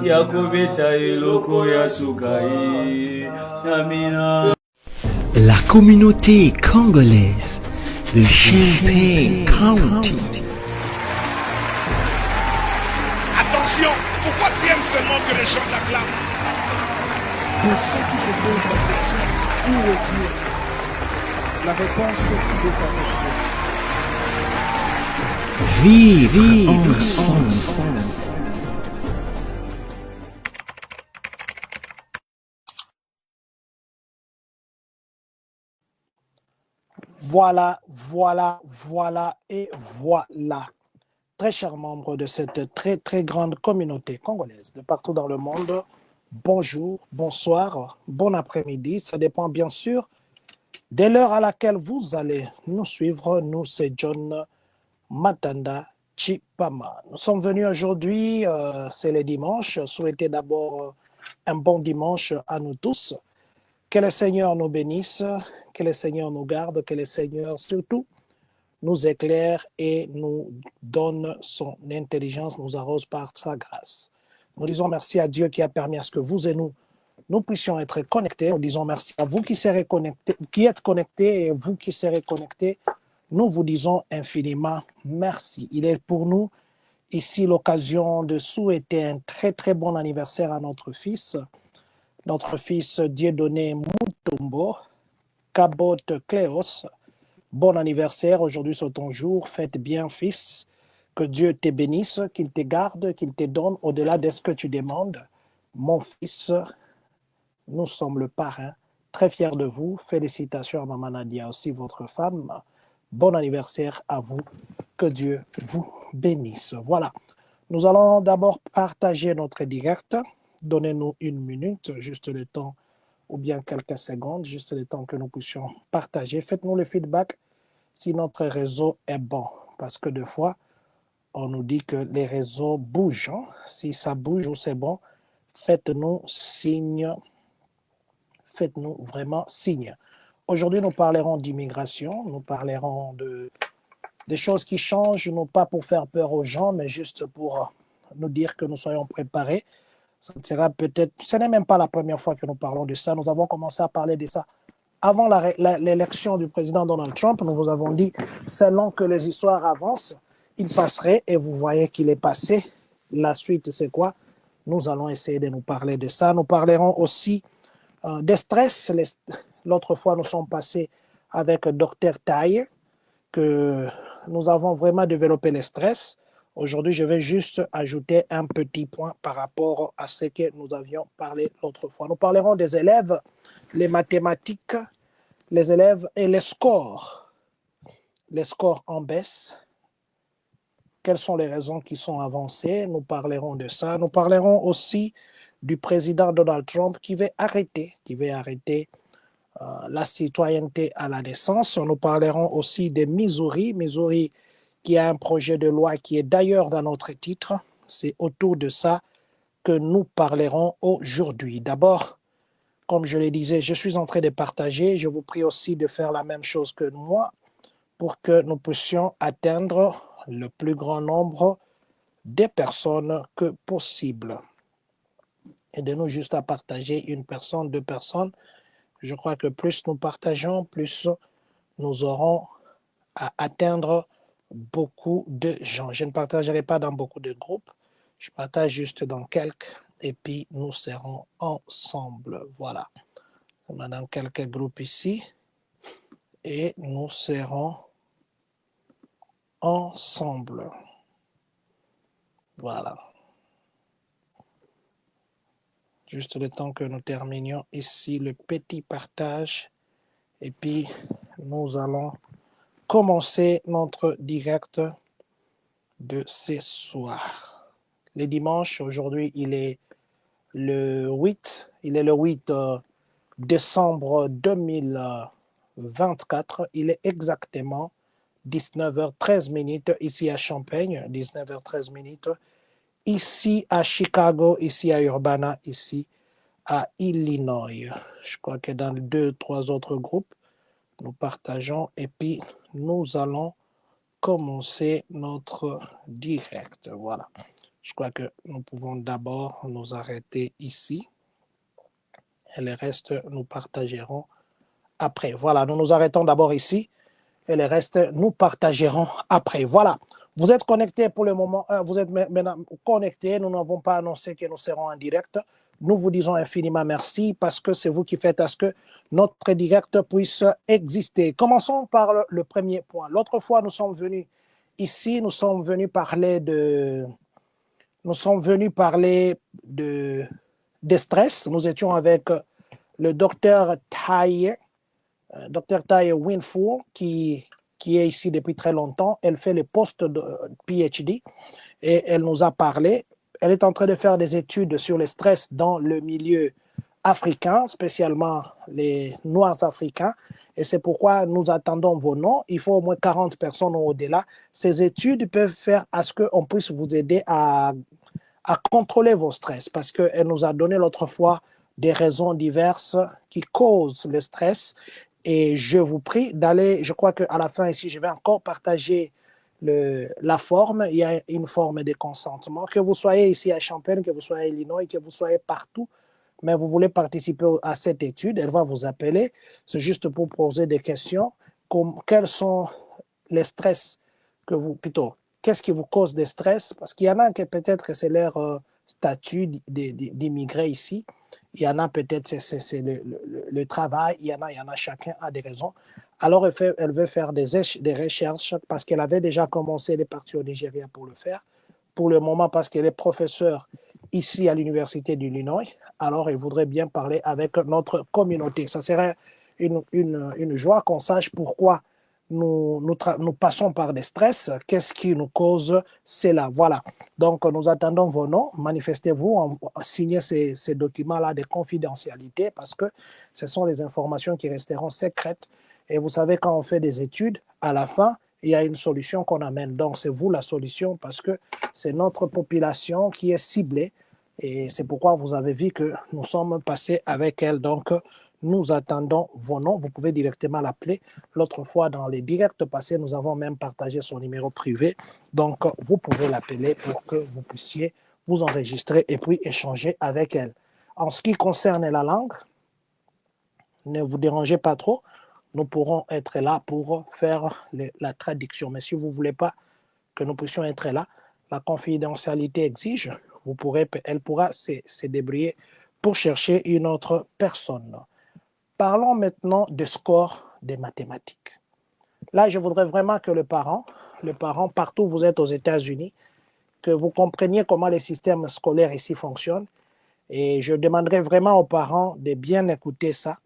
Yakobeta eloko ya sukai. Amina. La communauté congolaise de Champaign County. Attention, pourquoi tu aimes seulement que les gens t'acclament? Pour ceux qui se posent la question, où est Dieu? La réponse est qu'il est avec toi. Vive ensemble. Voilà, voilà, voilà et voilà. Très chers membres de cette très très grande communauté congolaise de partout dans le monde, bonjour, bonsoir, bon après-midi. Ça dépend bien sûr de l'heure à laquelle vous allez nous suivre. Nous, c'est John Matanda Chipama. Nous sommes venus aujourd'hui, c'est le dimanche. Souhaitez d'abord un bon dimanche à nous tous. Que le Seigneur nous bénisse, que le Seigneur nous garde, que le Seigneur surtout nous éclaire et nous donne son intelligence, nous arrose par sa grâce. Nous disons merci à Dieu qui a permis à ce que vous et nous puissions être connectés. Nous disons merci à vous qui êtes connectés et vous qui serez connectés. Nous vous disons infiniment merci. Il est pour nous ici l'occasion de souhaiter un très très bon anniversaire à notre fils Dieudonné Mutombo, Cabot Cléos. Bon anniversaire, aujourd'hui c'est ton jour, fête bien fils, que Dieu te bénisse, qu'il te garde, qu'il te donne au-delà de ce que tu demandes. Mon fils, nous sommes le parrain, très fiers de vous, félicitations à Maman Nadia, aussi votre femme. Bon anniversaire à vous, que Dieu vous bénisse. Voilà, nous allons d'abord partager notre direct. Donnez-nous une minute, juste le temps, ou bien quelques secondes, juste le temps que nous puissions partager. Faites-nous le feedback si notre réseau est bon. Parce que des fois, on nous dit que les réseaux bougent. Si ça bouge ou c'est bon, faites-nous signe. Faites-nous vraiment signe. Aujourd'hui, nous parlerons d'immigration. Nous parlerons des choses qui changent, non pas pour faire peur aux gens, mais juste pour nous dire que nous soyons préparés. Ça sera peut-être, ce n'est même pas la première fois que nous parlons de ça. Nous avons commencé à parler de ça avant l'élection du président Donald Trump. Nous vous avons dit, selon que les histoires avancent, il passerait et vous voyez qu'il est passé. La suite, c'est quoi? Nous allons essayer de nous parler de ça. Nous parlerons aussi des stress. L'autre fois, nous sommes passés avec Dr Taille, que nous avons vraiment développé le stress. Aujourd'hui, je vais juste ajouter un petit point par rapport à ce que nous avions parlé l'autre fois. Nous parlerons des élèves, les mathématiques, les élèves et les scores. Les scores en baisse. Quelles sont les raisons qui sont avancées? Nous parlerons de ça. Nous parlerons aussi du président Donald Trump qui veut arrêter la citoyenneté à la naissance. Nous parlerons aussi de Missouri. Missouri qui a un projet de loi qui est d'ailleurs dans notre titre. C'est autour de ça que nous parlerons aujourd'hui. D'abord, comme je le disais, je suis en train de partager. Je vous prie aussi de faire la même chose que moi pour que nous puissions atteindre le plus grand nombre de personnes que possible. Aidez-nous juste à partager une personne, deux personnes. Je crois que plus nous partageons, plus nous aurons à atteindre beaucoup de gens. Je ne partagerai pas dans beaucoup de groupes, je partage juste dans quelques et puis nous serons ensemble. Voilà. On a dans quelques groupes ici et nous serons ensemble. Voilà. Juste le temps que nous terminions ici le petit partage et puis nous allons commencer notre direct de ce soir. Le dimanche, aujourd'hui, il est le 8 décembre 2024. Il est exactement 19h13 ici à Champaign, 19h13 ici à Chicago, ici à Urbana, ici à Illinois. Je crois que dans 2-3 autres groupes, nous partageons et puis nous allons commencer notre direct. Voilà. Je crois que nous pouvons d'abord nous arrêter ici et le reste, nous partagerons après. Voilà, nous nous arrêtons d'abord ici et le reste, nous partagerons après. Voilà, vous êtes connectés pour le moment, vous êtes maintenant connectés, nous n'avons pas annoncé que nous serons en direct. Nous vous disons infiniment merci parce que c'est vous qui faites à ce que notre direct puisse exister. Commençons par le premier point. L'autre fois, nous sommes venus ici, nous sommes venus parler de stress. Nous étions avec le docteur Taye Winful, qui est ici depuis très longtemps. Elle fait le poste de PhD et elle nous a parlé. Elle est en train de faire des études sur le stress dans le milieu africain, spécialement les Noirs africains. Et c'est pourquoi nous attendons vos noms. Il faut au moins 40 personnes au-delà. Ces études peuvent faire à ce qu'on puisse vous aider à contrôler vos stress, parce qu'elle nous a donné l'autre fois des raisons diverses qui causent le stress. Et je vous prie d'aller, je crois qu'à la fin ici, je vais encore partager la forme. Il y a une forme de consentement. Que vous soyez ici à Champaign, que vous soyez à Illinois, que vous soyez partout, mais vous voulez participer à cette étude, elle va vous appeler. C'est juste pour poser des questions. Quels sont les stress que vous, plutôt, qu'est-ce qui vous cause des stress? Parce qu'il y en a qui peut-être que c'est leur statut d'immigré ici. Il y en a peut-être c'est le travail. Il y en a, chacun a des raisons. Alors, elle veut faire des recherches parce qu'elle avait déjà commencé, elle est partie au Nigeria pour le faire. Pour le moment, parce qu'elle est professeure ici à l'Université d'Illinois, alors elle voudrait bien parler avec notre communauté. Ça serait une joie qu'on sache pourquoi nous passons par des stress. Qu'est-ce qui nous cause cela? Voilà. Donc, nous attendons vos noms. Manifestez-vous, signez ces documents-là de confidentialité parce que ce sont les informations qui resteront secrètes. Et vous savez, quand on fait des études, à la fin, il y a une solution qu'on amène. Donc, c'est vous la solution parce que c'est notre population qui est ciblée. Et c'est pourquoi vous avez vu que nous sommes passés avec elle. Donc, nous attendons vos noms. Vous pouvez directement l'appeler. L'autre fois, dans les directs passés, nous avons même partagé son numéro privé. Donc, vous pouvez l'appeler pour que vous puissiez vous enregistrer et puis échanger avec elle. En ce qui concerne la langue, ne vous dérangez pas trop. Nous pourrons être là pour faire la traduction. Mais si vous ne voulez pas que nous puissions être là, la confidentialité exige, elle pourra se débrouiller pour chercher une autre personne. Parlons maintenant de score des mathématiques. Là, je voudrais vraiment que le parent, partout où vous êtes aux États-Unis, que vous compreniez comment les systèmes scolaires ici fonctionnent. Et je demanderai vraiment aux parents de bien écouter ça,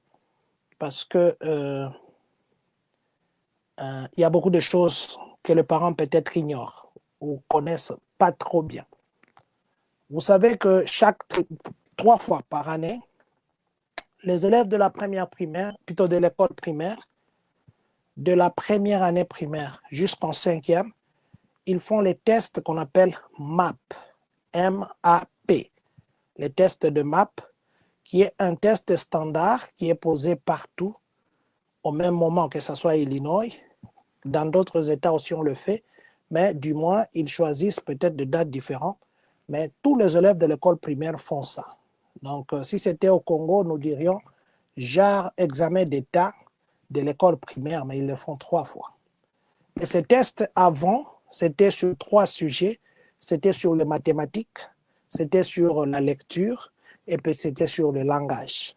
parce que il y a beaucoup de choses que les parents peut-être ignorent ou connaissent pas trop bien. Vous savez que 3 fois par année, les élèves de la première primaire, plutôt de l'école primaire, de la première année primaire jusqu'en 5e, ils font les tests qu'on appelle MAP, M-A-P, les tests de MAP, qui est un test standard qui est posé partout au même moment, que ce soit à Illinois. Dans d'autres États aussi, on le fait, mais du moins, ils choisissent peut-être des dates différentes. Mais tous les élèves de l'école primaire font ça. Donc, si c'était au Congo, nous dirions genre examen d'État de l'école primaire, mais ils le font 3 fois. Et ces tests avant, c'était sur 3 sujets. C'était sur les mathématiques, c'était sur la lecture, et puis c'était sur le langage.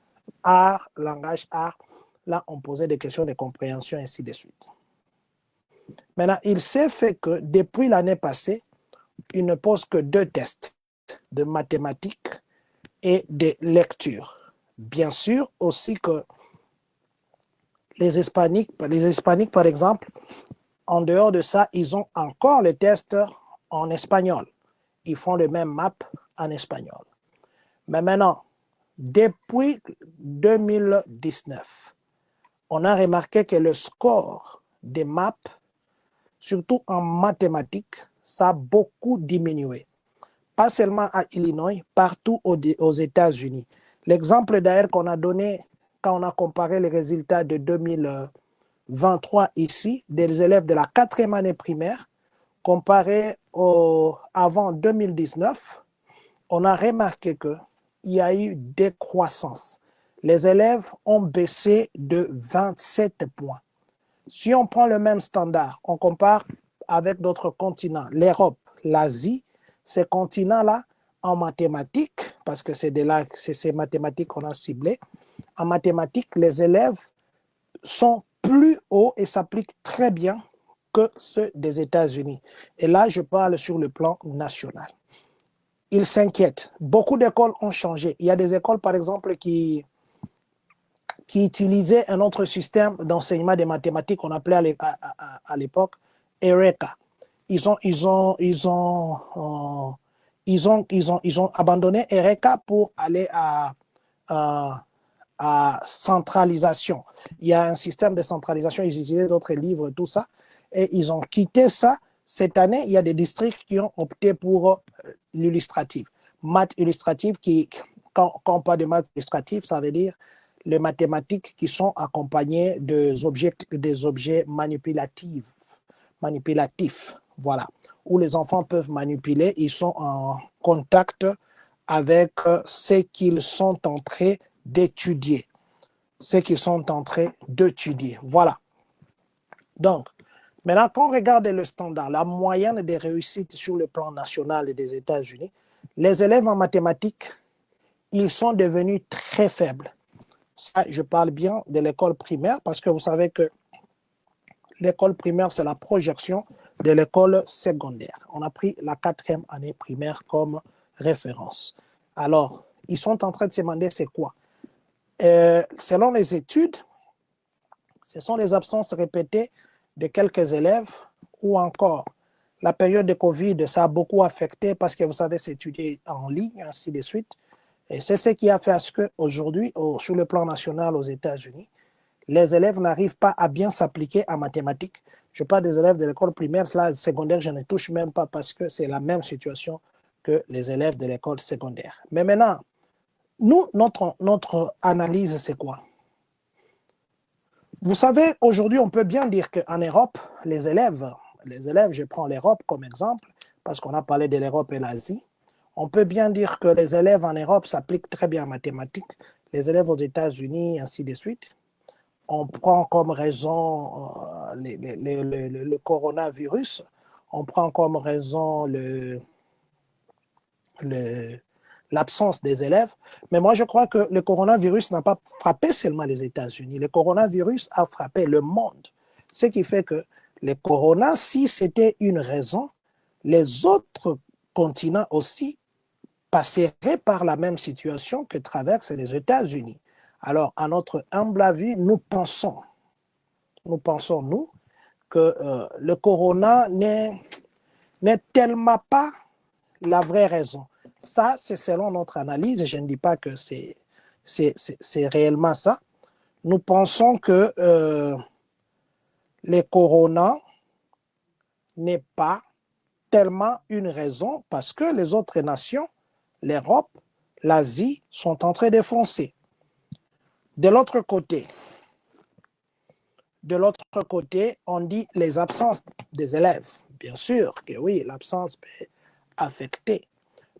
Langage art, là, on posait des questions de compréhension, ainsi de suite. Maintenant, il s'est fait que depuis l'année passée, il ne pose que 2 tests de mathématiques et de lecture. Bien sûr aussi que les Hispaniques, par exemple, en dehors de ça, ils ont encore les tests en espagnol. Ils font le même map en espagnol. Mais maintenant, depuis 2019, on a remarqué que le score des maps, surtout en mathématiques, ça a beaucoup diminué. Pas seulement à Illinois, partout aux États-Unis. L'exemple d'ailleurs qu'on a donné quand on a comparé les résultats de 2023 ici, des élèves de la 4e année primaire, comparé avant 2019, on a remarqué qu'il y a eu décroissance. Les élèves ont baissé de 27 points. Si on prend le même standard, on compare avec d'autres continents, l'Europe, l'Asie, ces continents-là, en mathématiques, parce que c'est ces mathématiques qu'on a ciblées, en mathématiques, les élèves sont plus hauts et s'appliquent très bien que ceux des États-Unis. Et là, je parle sur le plan national. Ils s'inquiètent. Beaucoup d'écoles ont changé. Il y a des écoles, par exemple, qui utilisaient un autre système d'enseignement des mathématiques qu'on appelait à l'époque Eureka. Ils ont abandonné Eureka pour aller à centralisation. Il y a un système de centralisation, ils utilisaient d'autres livres, tout ça, et ils ont quitté ça. Cette année, il y a des districts qui ont opté pour l'illustrative. Maths illustrative, quand on parle de maths illustrative, ça veut dire les mathématiques qui sont accompagnées des objets manipulatifs, voilà, où les enfants peuvent manipuler, ils sont en contact avec ce qu'ils sont en train d'étudier. Voilà. Donc, maintenant, quand on regarde le standard, la moyenne des réussites sur le plan national des États-Unis, les élèves en mathématiques, ils sont devenus très faibles. Ça, je parle bien de l'école primaire parce que vous savez que l'école primaire, c'est la projection de l'école secondaire. On a pris la 4e année primaire comme référence. Alors, ils sont en train de se demander c'est quoi. Selon les études, ce sont les absences répétées de quelques élèves ou encore la période de Covid, ça a beaucoup affecté parce que vous savez, c'est étudié en ligne, ainsi de suite. Et c'est ce qui a fait à ce qu'aujourd'hui, sur le plan national aux États-Unis, les élèves n'arrivent pas à bien s'appliquer en mathématiques. Je parle des élèves de l'école primaire, là, secondaire, je ne touche même pas parce que c'est la même situation que les élèves de l'école secondaire. Mais maintenant, nous, notre analyse, c'est quoi? Vous savez, aujourd'hui, on peut bien dire qu'en Europe, les élèves, je prends l'Europe comme exemple, parce qu'on a parlé de l'Europe et l'Asie, on peut bien dire que les élèves en Europe s'appliquent très bien en mathématiques, les élèves aux États-Unis, ainsi de suite. On prend comme raison le coronavirus, on prend comme raison l'absence des élèves. Mais moi, je crois que le coronavirus n'a pas frappé seulement les États-Unis. Le coronavirus a frappé le monde. Ce qui fait que le corona, si c'était une raison, les autres continents aussi passeraient par la même situation que traversent les États-Unis. Alors, à notre humble avis, nous pensons, nous, que le corona n'est tellement pas la vraie raison. Ça, c'est selon notre analyse. Je ne dis pas que c'est réellement ça. Nous pensons que le corona n'est pas tellement une raison parce que les autres nations, l'Europe, l'Asie, sont en train de foncer. De l'autre côté, on dit les absences des élèves. Bien sûr que oui, l'absence peut affecter.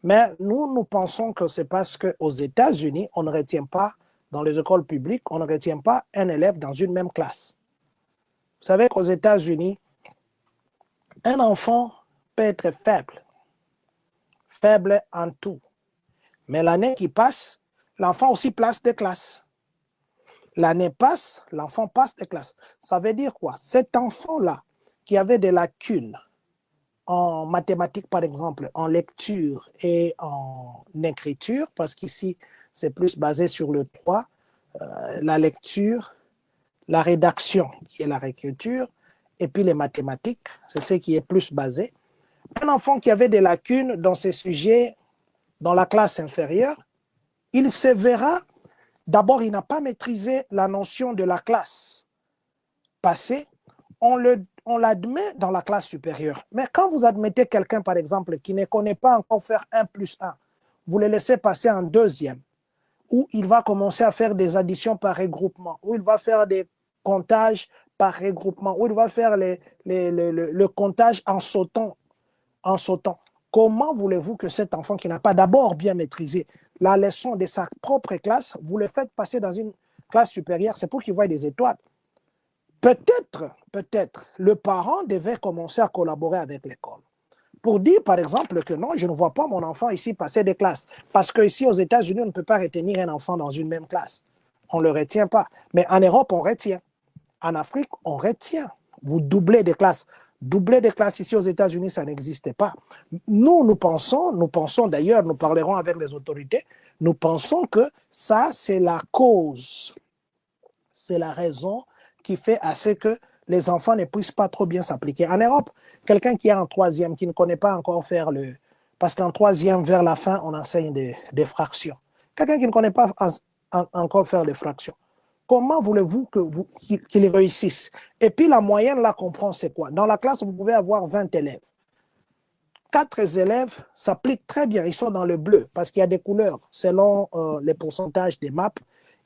Mais nous pensons que c'est parce qu'aux États-Unis, on ne retient pas, dans les écoles publiques, on ne retient pas un élève dans une même classe. Vous savez qu'aux États-Unis, un enfant peut être faible en tout. Mais l'année qui passe, l'enfant aussi passe de classe. L'année passe, l'enfant passe de classe. Ça veut dire quoi? Cet enfant-là, qui avait des lacunes en mathématiques, par exemple, en lecture et en écriture, parce qu'ici, c'est plus basé sur le 3, la lecture, la rédaction, qui est la réécriture, et puis les mathématiques, c'est ce qui est plus basé. Un enfant qui avait des lacunes dans ces sujets, dans la classe inférieure, il se verra, d'abord, il n'a pas maîtrisé la notion de la classe passée, on l'admet dans la classe supérieure. Mais quand vous admettez quelqu'un, par exemple, qui ne connaît pas encore faire 1 plus 1, vous le laissez passer en deuxième, où il va commencer à faire des additions par regroupement, où il va faire des comptages par regroupement, où il va faire le comptage en sautant, en sautant. Comment voulez-vous que cet enfant qui n'a pas d'abord bien maîtrisé la leçon de sa propre classe, vous le faites passer dans une classe supérieure, c'est pour qu'il voie des étoiles. Peut-être, le parent devait commencer à collaborer avec l'école. Pour dire, par exemple, que non, je ne vois pas mon enfant ici passer des classes. Parce qu'ici, aux États-Unis, on ne peut pas retenir un enfant dans une même classe. On ne le retient pas. Mais en Europe, on retient. En Afrique, on retient. Vous doublez des classes. Doubler des classes ici aux États-Unis, ça n'existait pas. Nous pensons d'ailleurs, nous parlerons avec les autorités, nous pensons que ça, c'est la cause, c'est la raison qui fait à ce que les enfants ne puissent pas trop bien s'appliquer. En Europe, quelqu'un qui est en troisième, qui ne connaît pas encore faire le... Parce qu'en troisième, vers la fin, on enseigne des fractions. Quelqu'un qui ne connaît pas encore faire des fractions. Comment voulez-vous qu'il réussisse? Et puis la moyenne, là, comprend c'est quoi? Dans la classe, vous pouvez avoir 20 élèves. 4 élèves s'appliquent très bien, ils sont dans le bleu, parce qu'il y a des couleurs. Selon les pourcentages des maps,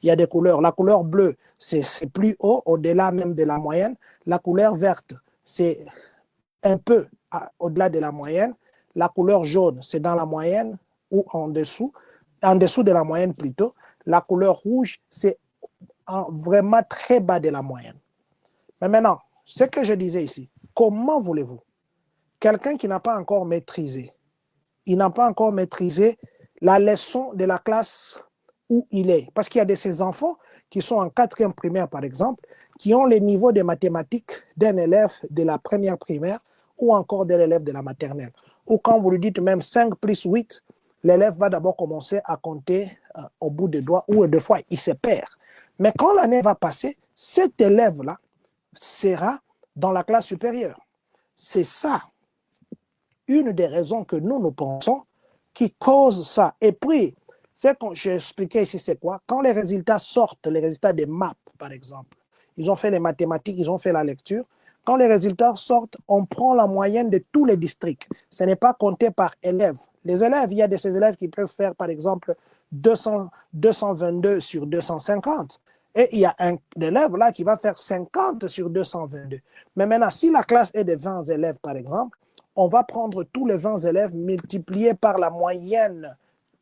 il y a des couleurs. La couleur bleue, c'est plus haut, au-delà même de la moyenne. La couleur verte, c'est un peu au-delà de la moyenne. La couleur jaune, c'est dans la moyenne ou en dessous de la moyenne plutôt. La couleur rouge, c'est vraiment très bas de la moyenne. Mais maintenant, ce que je disais ici, comment voulez-vous quelqu'un qui n'a pas encore maîtrisé, il n'a pas encore maîtrisé la leçon de la classe où il est. Parce qu'il y a de ces enfants qui sont en 4e primaire, par exemple, qui ont le niveau de mathématiques d'un élève de la première primaire ou encore de l'élève de la maternelle. Ou quand vous lui dites même 5 plus 8, l'élève va d'abord commencer à compter au bout des doigts ou deux fois, il se perd. Mais quand l'année va passer, cet élève-là sera dans la classe supérieure. C'est ça, une des raisons que nous pensons qui cause ça. Et puis, ce que j'ai expliqué ici, c'est quoi? Quand les résultats sortent, les résultats des maps, par exemple, ils ont fait les mathématiques, ils ont fait la lecture. Quand les résultats sortent, on prend la moyenne de tous les districts. Ce n'est pas compté par élève. Les élèves, il y a de ces élèves qui peuvent faire, par exemple, 222 sur 250. Et il y a un élève là qui va faire 50 sur 222. Mais maintenant, si la classe est de 20 élèves, par exemple, on va prendre tous les 20 élèves multipliés par la moyenne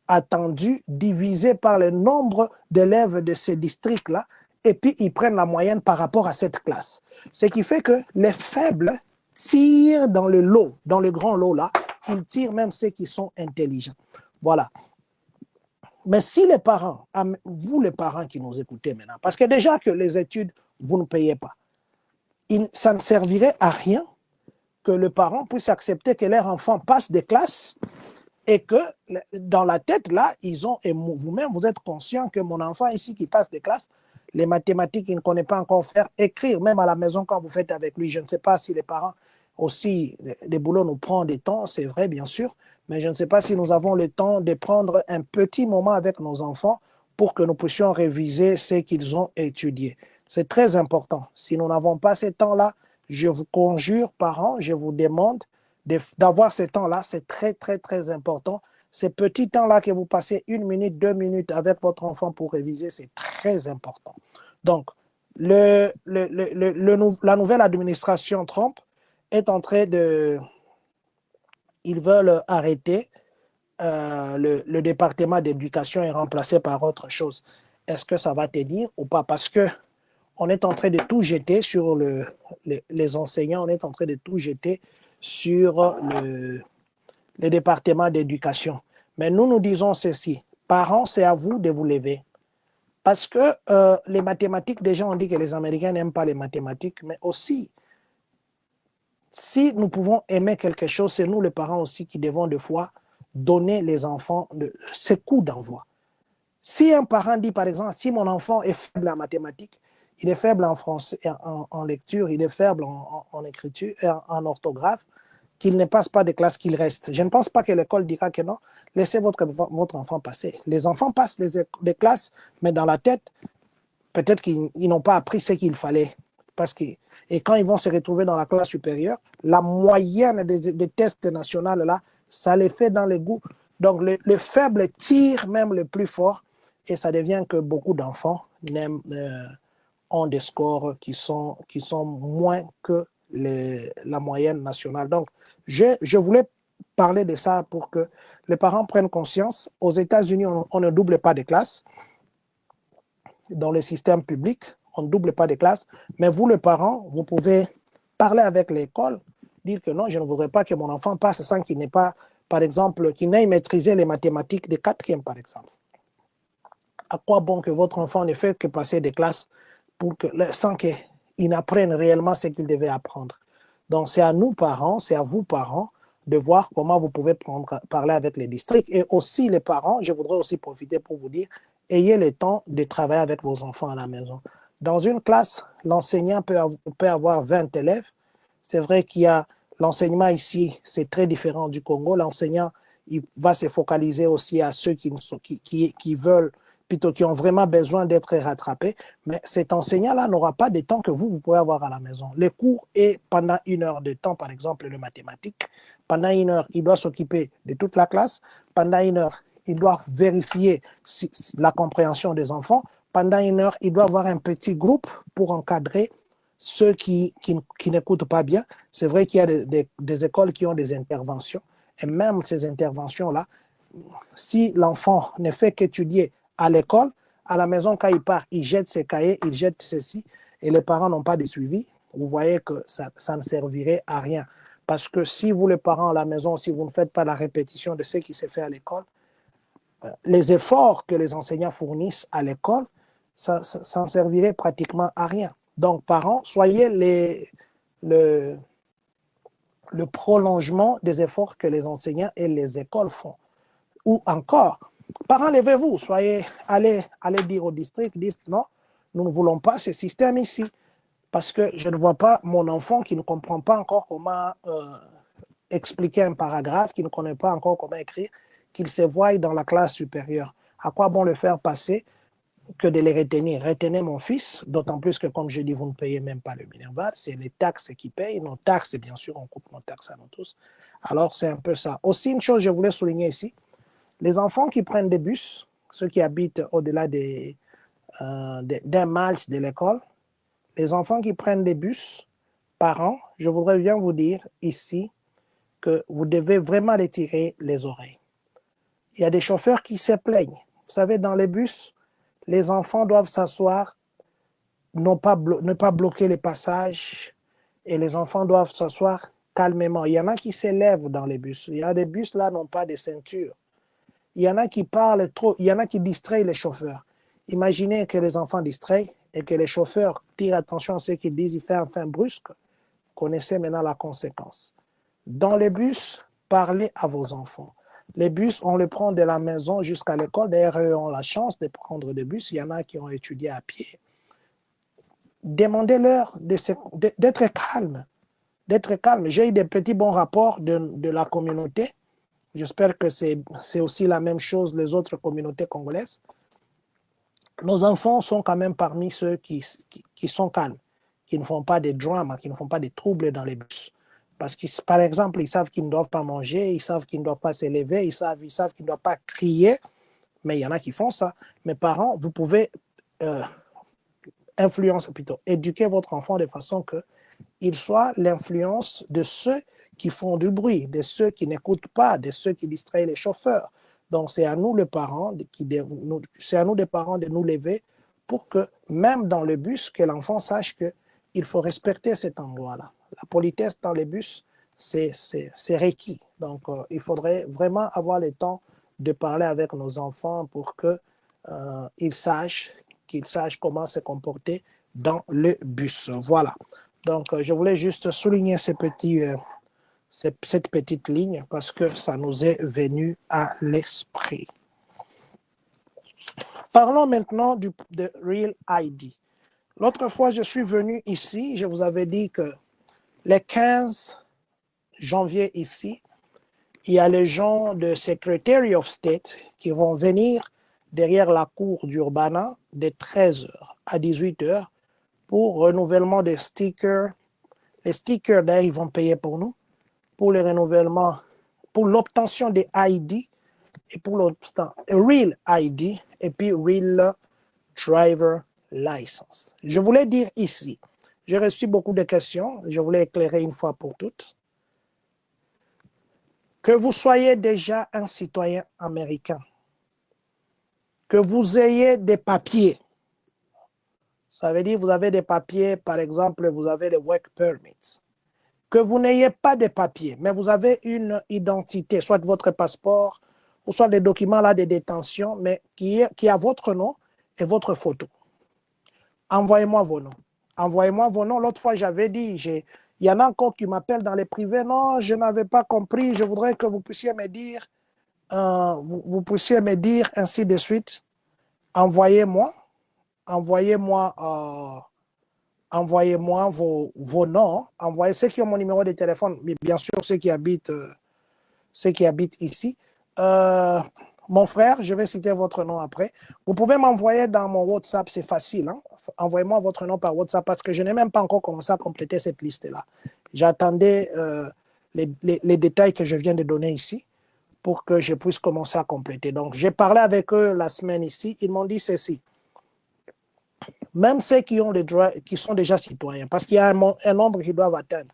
attendue, divisé par le nombre d'élèves de ces districts-là, et puis ils prennent la moyenne par rapport à cette classe. Ce qui fait que les faibles tirent dans le lot, dans le grand lot-là, ils tirent même ceux qui sont intelligents. Voilà. Mais si les parents, vous les parents qui nous écoutez maintenant, parce que déjà que les études, vous ne payez pas, ça ne servirait à rien que le parent puisse accepter que leur enfant passe des classes et que dans la tête, là, ils ont, et vous-même, vous êtes conscient que mon enfant ici qui passe des classes, les mathématiques, il ne connaît pas encore faire, écrire, même à la maison quand vous faites avec lui. Je ne sais pas si les parents aussi, les boulots nous prennent des temps, c'est vrai, bien sûr, mais je ne sais pas si nous avons le temps de prendre un petit moment avec nos enfants pour que nous puissions réviser ce qu'ils ont étudié. C'est très important. Si nous n'avons pas ce temps-là, je vous conjure, parents, je vous demande d'avoir ce temps-là. C'est très, très, très important. Ces petits temps-là que vous passez 1 minute, 2 minutes avec votre enfant pour réviser, c'est très important. Donc, la nouvelle administration Trump est en train de... Ils veulent arrêter le département d'éducation et remplacer par autre chose. Est-ce que ça va tenir ou pas? Parce que on est en train de tout jeter sur les enseignants, on est en train de tout jeter sur le département d'éducation. Mais nous disons ceci, parents, c'est à vous de vous lever. Parce que les mathématiques, déjà on dit que les Américains n'aiment pas les mathématiques, mais aussi, si nous pouvons aimer quelque chose, c'est nous les parents aussi qui devons des fois donner les enfants ce coup d'envoi. Si un parent dit par exemple, si mon enfant est faible en mathématiques, il est faible en français, en lecture, il est faible en écriture, en orthographe, qu'il ne passe pas de classe, qu'il reste. Je ne pense pas que l'école dira que non, laissez votre enfant passer. Les enfants passent des classes, mais dans la tête, peut-être qu'ils n'ont pas appris ce qu'il fallait. Et quand ils vont se retrouver dans la classe supérieure, la moyenne des tests nationaux, là, ça les fait dans les goûts. Donc, le faible tire même le plus fort, et ça devient que beaucoup d'enfants ont des scores qui sont moins que la moyenne nationale. Donc, je voulais parler de ça pour que les parents prennent conscience. Aux États-Unis, on ne double pas de classes. Dans le système public, on ne double pas de classes. Mais vous, les parents, vous pouvez parler avec l'école, dire que non, je ne voudrais pas que mon enfant passe sans qu'il n'ait pas, par exemple, qu'il n'ait maîtrisé les mathématiques de quatrième, par exemple. À quoi bon que votre enfant ne fait que passer des classes sans qu'il apprenne réellement ce qu'il devait apprendre? Donc, c'est à nous, parents, c'est à vous, parents, de voir comment vous pouvez parler avec les districts. Et aussi, les parents, je voudrais aussi profiter pour vous dire, ayez le temps de travailler avec vos enfants à la maison. Dans une classe, l'enseignant peut avoir 20 élèves. C'est vrai qu'il y a l'enseignement ici, c'est très différent du Congo. L'enseignant, il va se focaliser aussi à ceux qui veulent, plutôt qui ont vraiment besoin d'être rattrapés. Mais cet enseignant-là n'aura pas de temps que vous pouvez avoir à la maison. Le cours est pendant 1 heure de temps, par exemple, le mathématique. Pendant 1 heure, il doit s'occuper de toute la classe. Pendant 1 heure, il doit vérifier la compréhension des enfants. Pendant 1 heure, il doit avoir un petit groupe pour encadrer ceux qui n'écoutent pas bien. C'est vrai qu'il y a des écoles qui ont des interventions. Et même ces interventions-là, si l'enfant ne fait qu'étudier à l'école, à la maison, quand il part, il jette ses cahiers, il jette ceci, et les parents n'ont pas de suivi, vous voyez que ça ne servirait à rien. Parce que si vous, les parents, à la maison, si vous ne faites pas la répétition de ce qui s'est fait à l'école, les efforts que les enseignants fournissent à l'école, ça ne servirait pratiquement à rien. Donc, parents, soyez le prolongement des efforts que les enseignants et les écoles font. Ou encore, parents, levez-vous, allez dire au district, dites non, nous ne voulons pas ce système ici, parce que je ne vois pas mon enfant qui ne comprend pas encore comment expliquer un paragraphe, qui ne connaît pas encore comment écrire, qu'il se voie dans la classe supérieure. À quoi bon le faire passer que de les retenir? Retenez mon fils, d'autant plus que, comme je dis, vous ne payez même pas le Minerval, c'est les taxes qui payent, nos taxes, bien sûr, on coupe nos taxes à nous tous. Alors, c'est un peu ça. Aussi, une chose que je voulais souligner ici, les enfants qui prennent des bus, ceux qui habitent au-delà d'un mile de l'école, les enfants qui prennent des bus par an, je voudrais bien vous dire ici que vous devez vraiment les tirer les oreilles. Il y a des chauffeurs qui se plaignent. Vous savez, dans les bus, les enfants doivent s'asseoir, ne pas bloquer les passages, et les enfants doivent s'asseoir calmement. Il y en a qui s'élèvent dans les bus. Il y a des bus là n'ont pas de ceinture. Il y en a qui parlent trop, il y en a qui distraient les chauffeurs. Imaginez que les enfants distraient et que les chauffeurs tirent attention à ce qu'ils disent, ils font un fin brusque. Connaissez maintenant la conséquence. Dans les bus, parlez à vos enfants. Les bus, on les prend de la maison jusqu'à l'école. D'ailleurs, eux ont la chance de prendre des bus. Il y en a qui ont étudié à pied. Demandez-leur d'être calmes. D'être calmes. J'ai eu des petits bons rapports de la communauté. J'espère que c'est aussi la même chose les autres communautés congolaises. Nos enfants sont quand même parmi ceux qui sont calmes, qui ne font pas de drames, qui ne font pas de troubles dans les bus. Parce que, par exemple, ils savent qu'ils ne doivent pas manger, ils savent qu'ils ne doivent pas s'élever, ils savent qu'ils ne doivent pas crier, mais il y en a qui font ça. Mes parents, vous pouvez éduquer votre enfant de façon qu'il soit l'influence de ceux qui font du bruit, de ceux qui n'écoutent pas, de ceux qui distraient les chauffeurs. Donc, c'est à nous, les parents, de nous lever pour que, même dans le bus, que l'enfant sache qu'il faut respecter cet endroit-là. La politesse dans les bus, c'est requis. Donc, il faudrait vraiment avoir le temps de parler avec nos enfants pour qu'ils sachent comment se comporter dans le bus. Voilà. Donc, je voulais juste souligner cette petite ligne parce que ça nous est venu à l'esprit. Parlons maintenant de Real ID. L'autre fois, je suis venu ici, je vous avais dit que le 15 janvier ici, il y a les gens de Secretary of State qui vont venir derrière la cour d'Urbana de 13h à 18h pour renouvellement des stickers. Les stickers, d'ailleurs, ils vont payer pour nous, pour le renouvellement, pour l'obtention des ID et pour Real ID et puis Real Driver license. Je voulais dire ici, j'ai reçu beaucoup de questions, je voulais éclairer une fois pour toutes. Que vous soyez déjà un citoyen américain, que vous ayez des papiers, ça veut dire que vous avez des papiers, par exemple, vous avez le work permit, que vous n'ayez pas de papiers, mais vous avez une identité, soit votre passeport, ou soit des documents là de détention, mais qui a votre nom et votre photo. Envoyez-moi vos noms. Envoyez-moi vos noms. L'autre fois, j'avais dit, il y en a encore qui m'appellent dans les privés. Non, je n'avais pas compris. Je voudrais que vous puissiez me dire, vous puissiez me dire ainsi de suite. Envoyez-moi vos noms. Envoyez ceux qui ont mon numéro de téléphone, mais bien sûr ceux qui habitent ici. Mon frère, je vais citer votre nom après. Vous pouvez m'envoyer dans mon WhatsApp, c'est facile. Hein? Envoyez-moi votre nom par WhatsApp parce que je n'ai même pas encore commencé à compléter cette liste-là. J'attendais les détails que je viens de donner ici pour que je puisse commencer à compléter. Donc, j'ai parlé avec eux la semaine ici. Ils m'ont dit ceci. Même ceux qui sont déjà citoyens, parce qu'il y a un nombre qu'ils doivent atteindre,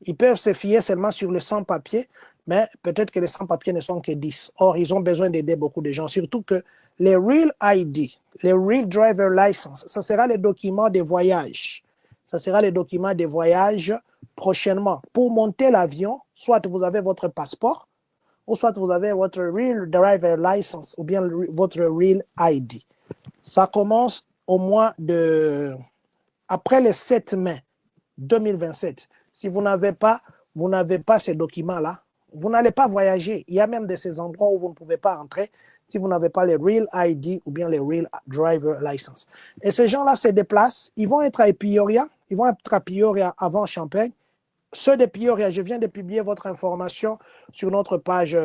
ils peuvent se fier seulement sur les sans-papiers, mais peut-être que les sans-papiers ne sont que 10. Or, ils ont besoin d'aider beaucoup de gens, surtout que les Real ID, les Real Driver License, ça sera les documents de voyage. Ça sera les documents de voyage prochainement. Pour monter l'avion, soit vous avez votre passeport, ou soit vous avez votre Real Driver License, ou bien votre Real ID. Ça commence au mois de... après le 7 mai 2027. Si vous n'avez pas ces documents-là, vous n'allez pas voyager. Il y a même de ces endroits où vous ne pouvez pas entrer si vous n'avez pas les Real ID ou bien les Real Driver License. Et ces gens-là se déplacent. Ils vont être à Peoria. Ils vont être à Peoria avant Champagne. Ceux de Peoria, je viens de publier votre information sur notre page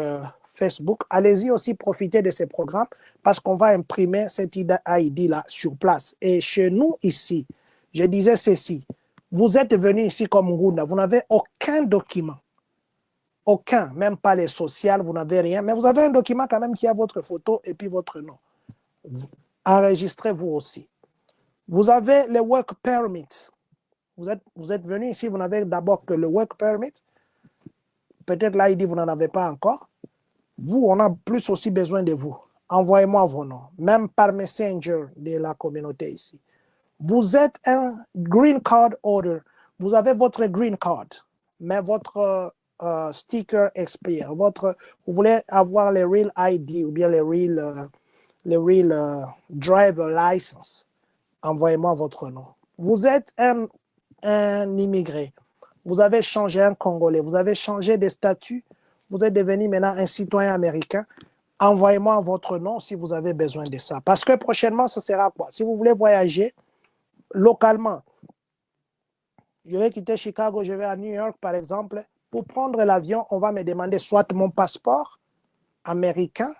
Facebook. Allez-y aussi profiter de ces programmes parce qu'on va imprimer cette ID-là sur place. Et chez nous ici, je disais ceci. Vous êtes venu ici comme Ngunda, vous n'avez aucun document. Aucun, même pas les sociales, vous n'avez rien. Mais vous avez un document quand même qui a votre photo et puis votre nom. Enregistrez-vous aussi. Vous avez le work permit. Vous êtes venu ici, vous n'avez d'abord que le work permit. Peut-être l'ID, vous n'en avez pas encore. Vous, on a plus aussi besoin de vous. Envoyez-moi vos noms, même par Messenger de la communauté ici. Vous êtes un green card holder. Vous avez votre green card, mais votre sticker expire. Vous voulez avoir les Real ID ou bien les Real Driver License. Envoyez-moi votre nom. Vous êtes un immigré. Vous avez changé un Congolais. Vous avez changé de statut. Vous êtes devenu maintenant un citoyen américain. Envoyez-moi votre nom si vous avez besoin de ça. Parce que prochainement, ce sera quoi? Si vous voulez voyager localement, je vais quitter Chicago, je vais à New York, par exemple. Pour prendre l'avion, on va me demander soit mon passeport américain,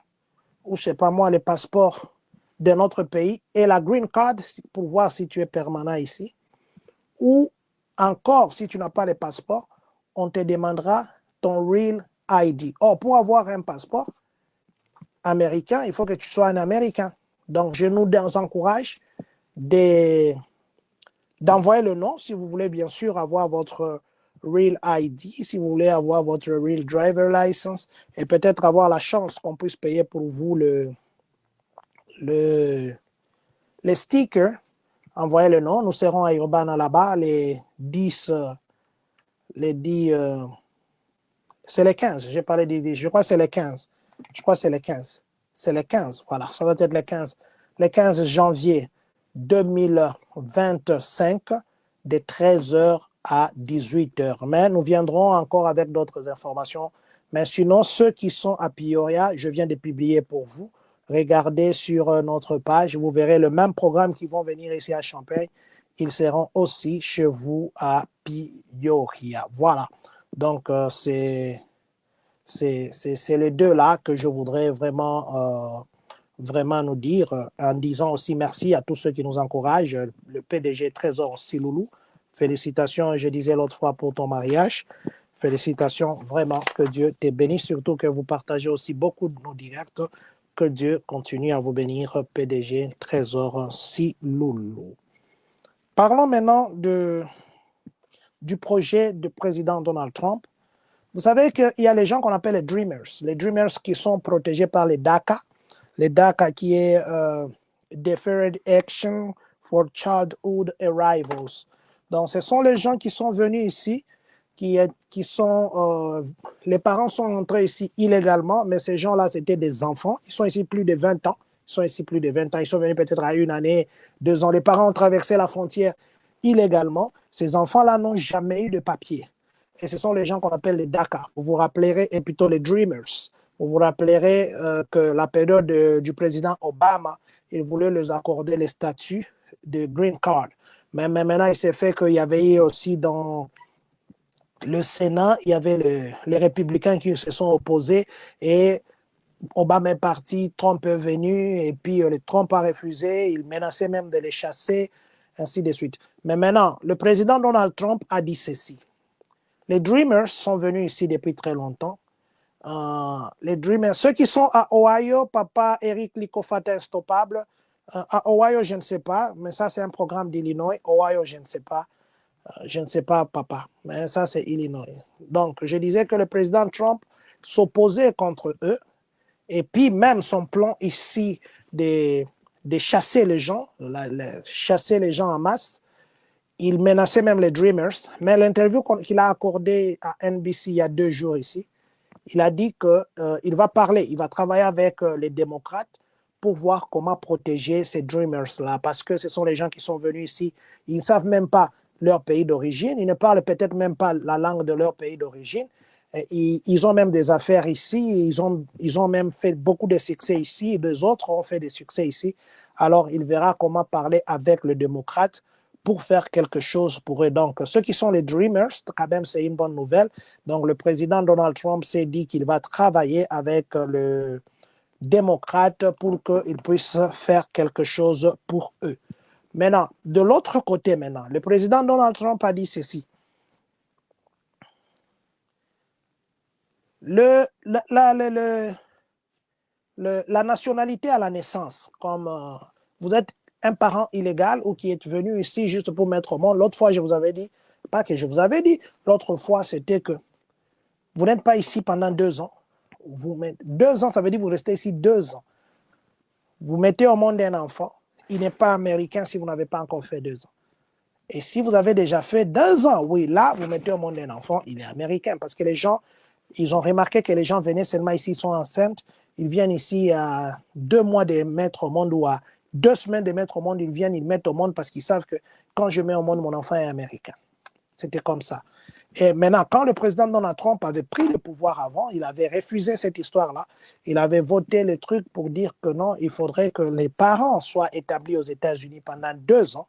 ou je ne sais pas moi, le passeport de notre pays, et la green card pour voir si tu es permanent ici. Ou encore, si tu n'as pas le passeport, on te demandera ton Real ID. Or, pour avoir un passeport américain, il faut que tu sois un Américain. Donc, je nous encourage d'envoyer le nom si vous voulez bien sûr avoir votre Real ID, si vous voulez avoir votre Real Driver License et peut-être avoir la chance qu'on puisse payer pour vous les stickers. Envoyez le nom. Nous serons à Urbana là-bas les 10, c'est les 15. J'ai parlé des 10. Je crois que c'est les 15. C'est les 15. Voilà, ça doit être les 15. Le 15 janvier 2025 de 13h à 18h. Mais nous viendrons encore avec d'autres informations. Mais sinon, ceux qui sont à Peoria, je viens de publier pour vous. Regardez sur notre page, vous verrez le même programme qui vont venir ici à Champagne. Ils seront aussi chez vous à Peoria. Voilà. Donc, c'est les deux là que je voudrais vraiment nous dire, en disant aussi merci à tous ceux qui nous encouragent. Le PDG Trésor Siloulou, félicitations, je disais l'autre fois, pour ton mariage. Félicitations, vraiment, que Dieu te bénisse, surtout que vous partagez aussi beaucoup de nos directs, que Dieu continue à vous bénir, PDG Trésor Siloulou. Parlons maintenant du projet du président Donald Trump. Vous savez qu'il y a les gens qu'on appelle les Dreamers qui sont protégés par les DACA. Les DACA qui est Deferred Action for Childhood Arrivals. Donc, ce sont les gens qui sont venus ici, qui sont, les parents sont entrés ici illégalement, mais ces gens-là, c'était des enfants. Ils sont ici plus de 20 ans. Ils sont ici plus de 20 ans. Ils sont venus peut-être à 1 année, 2 ans. Les parents ont traversé la frontière illégalement. Ces enfants-là n'ont jamais eu de papier. Et ce sont les gens qu'on appelle les DACA. Vous vous rappellerez, et plutôt les Dreamers. Vous vous rappellerez que la période du président Obama, il voulait leur accorder les statuts de Green Card. Mais maintenant, il s'est fait qu'il y avait aussi dans le Sénat, il y avait les républicains qui se sont opposés et Obama est parti, Trump est venu et puis Trump a refusé, il menaçait même de les chasser, ainsi de suite. Mais maintenant, le président Donald Trump a dit ceci. Les Dreamers sont venus ici depuis très longtemps. Les Dreamers, ceux qui sont à Ohio, papa Eric Licofata Instoppable, à Ohio, je ne sais pas, mais ça c'est un programme d'Illinois. Ohio, je ne sais pas. Je ne sais pas, papa, mais ça c'est Illinois. Donc, je disais que le président Trump s'opposait contre eux, et puis même son plan ici de chasser les gens, chasser les gens en masse, il menaçait même les Dreamers. Mais l'interview qu'il a accordée à NBC il y a 2 jours ici, il a dit qu'il va parler, il va travailler avec les démocrates pour voir comment protéger ces Dreamers-là, parce que ce sont les gens qui sont venus ici, ils ne savent même pas leur pays d'origine, ils ne parlent peut-être même pas la langue de leur pays d'origine, ils ont même des affaires ici, ils ont même fait beaucoup de succès ici, et des autres ont fait des succès ici, alors il verra comment parler avec le démocrate pour faire quelque chose pour eux. Donc, ceux qui sont les Dreamers, quand même, c'est une bonne nouvelle. Donc, le président Donald Trump s'est dit qu'il va travailler avec le démocrate pour qu'ils puissent faire quelque chose pour eux. Maintenant, de l'autre côté maintenant, le président Donald Trump a dit ceci. La nationalité à la naissance, comme vous êtes un parent illégal ou qui est venu ici juste pour mettre au monde, l'autre fois je vous avais dit, pas que je vous avais dit, l'autre fois c'était que vous n'êtes pas ici pendant 2 ans. 2 ans, ça veut dire que vous restez ici 2 ans. Vous mettez au monde un enfant, il n'est pas américain si vous n'avez pas encore fait 2 ans. Et si vous avez déjà fait 2 ans, oui, là, vous mettez au monde un enfant, il est américain. Parce que les gens, ils ont remarqué que les gens venaient seulement ici, ils sont enceintes, ils viennent ici à 2 mois de mettre au monde ou à 2 semaines de mettre au monde, ils viennent, ils mettent au monde parce qu'ils savent que quand je mets au monde, mon enfant est américain. C'était comme ça. Et maintenant, quand le président Donald Trump avait pris le pouvoir avant, il avait refusé cette histoire-là. Il avait voté le truc pour dire que non, il faudrait que les parents soient établis aux États-Unis pendant 2 ans.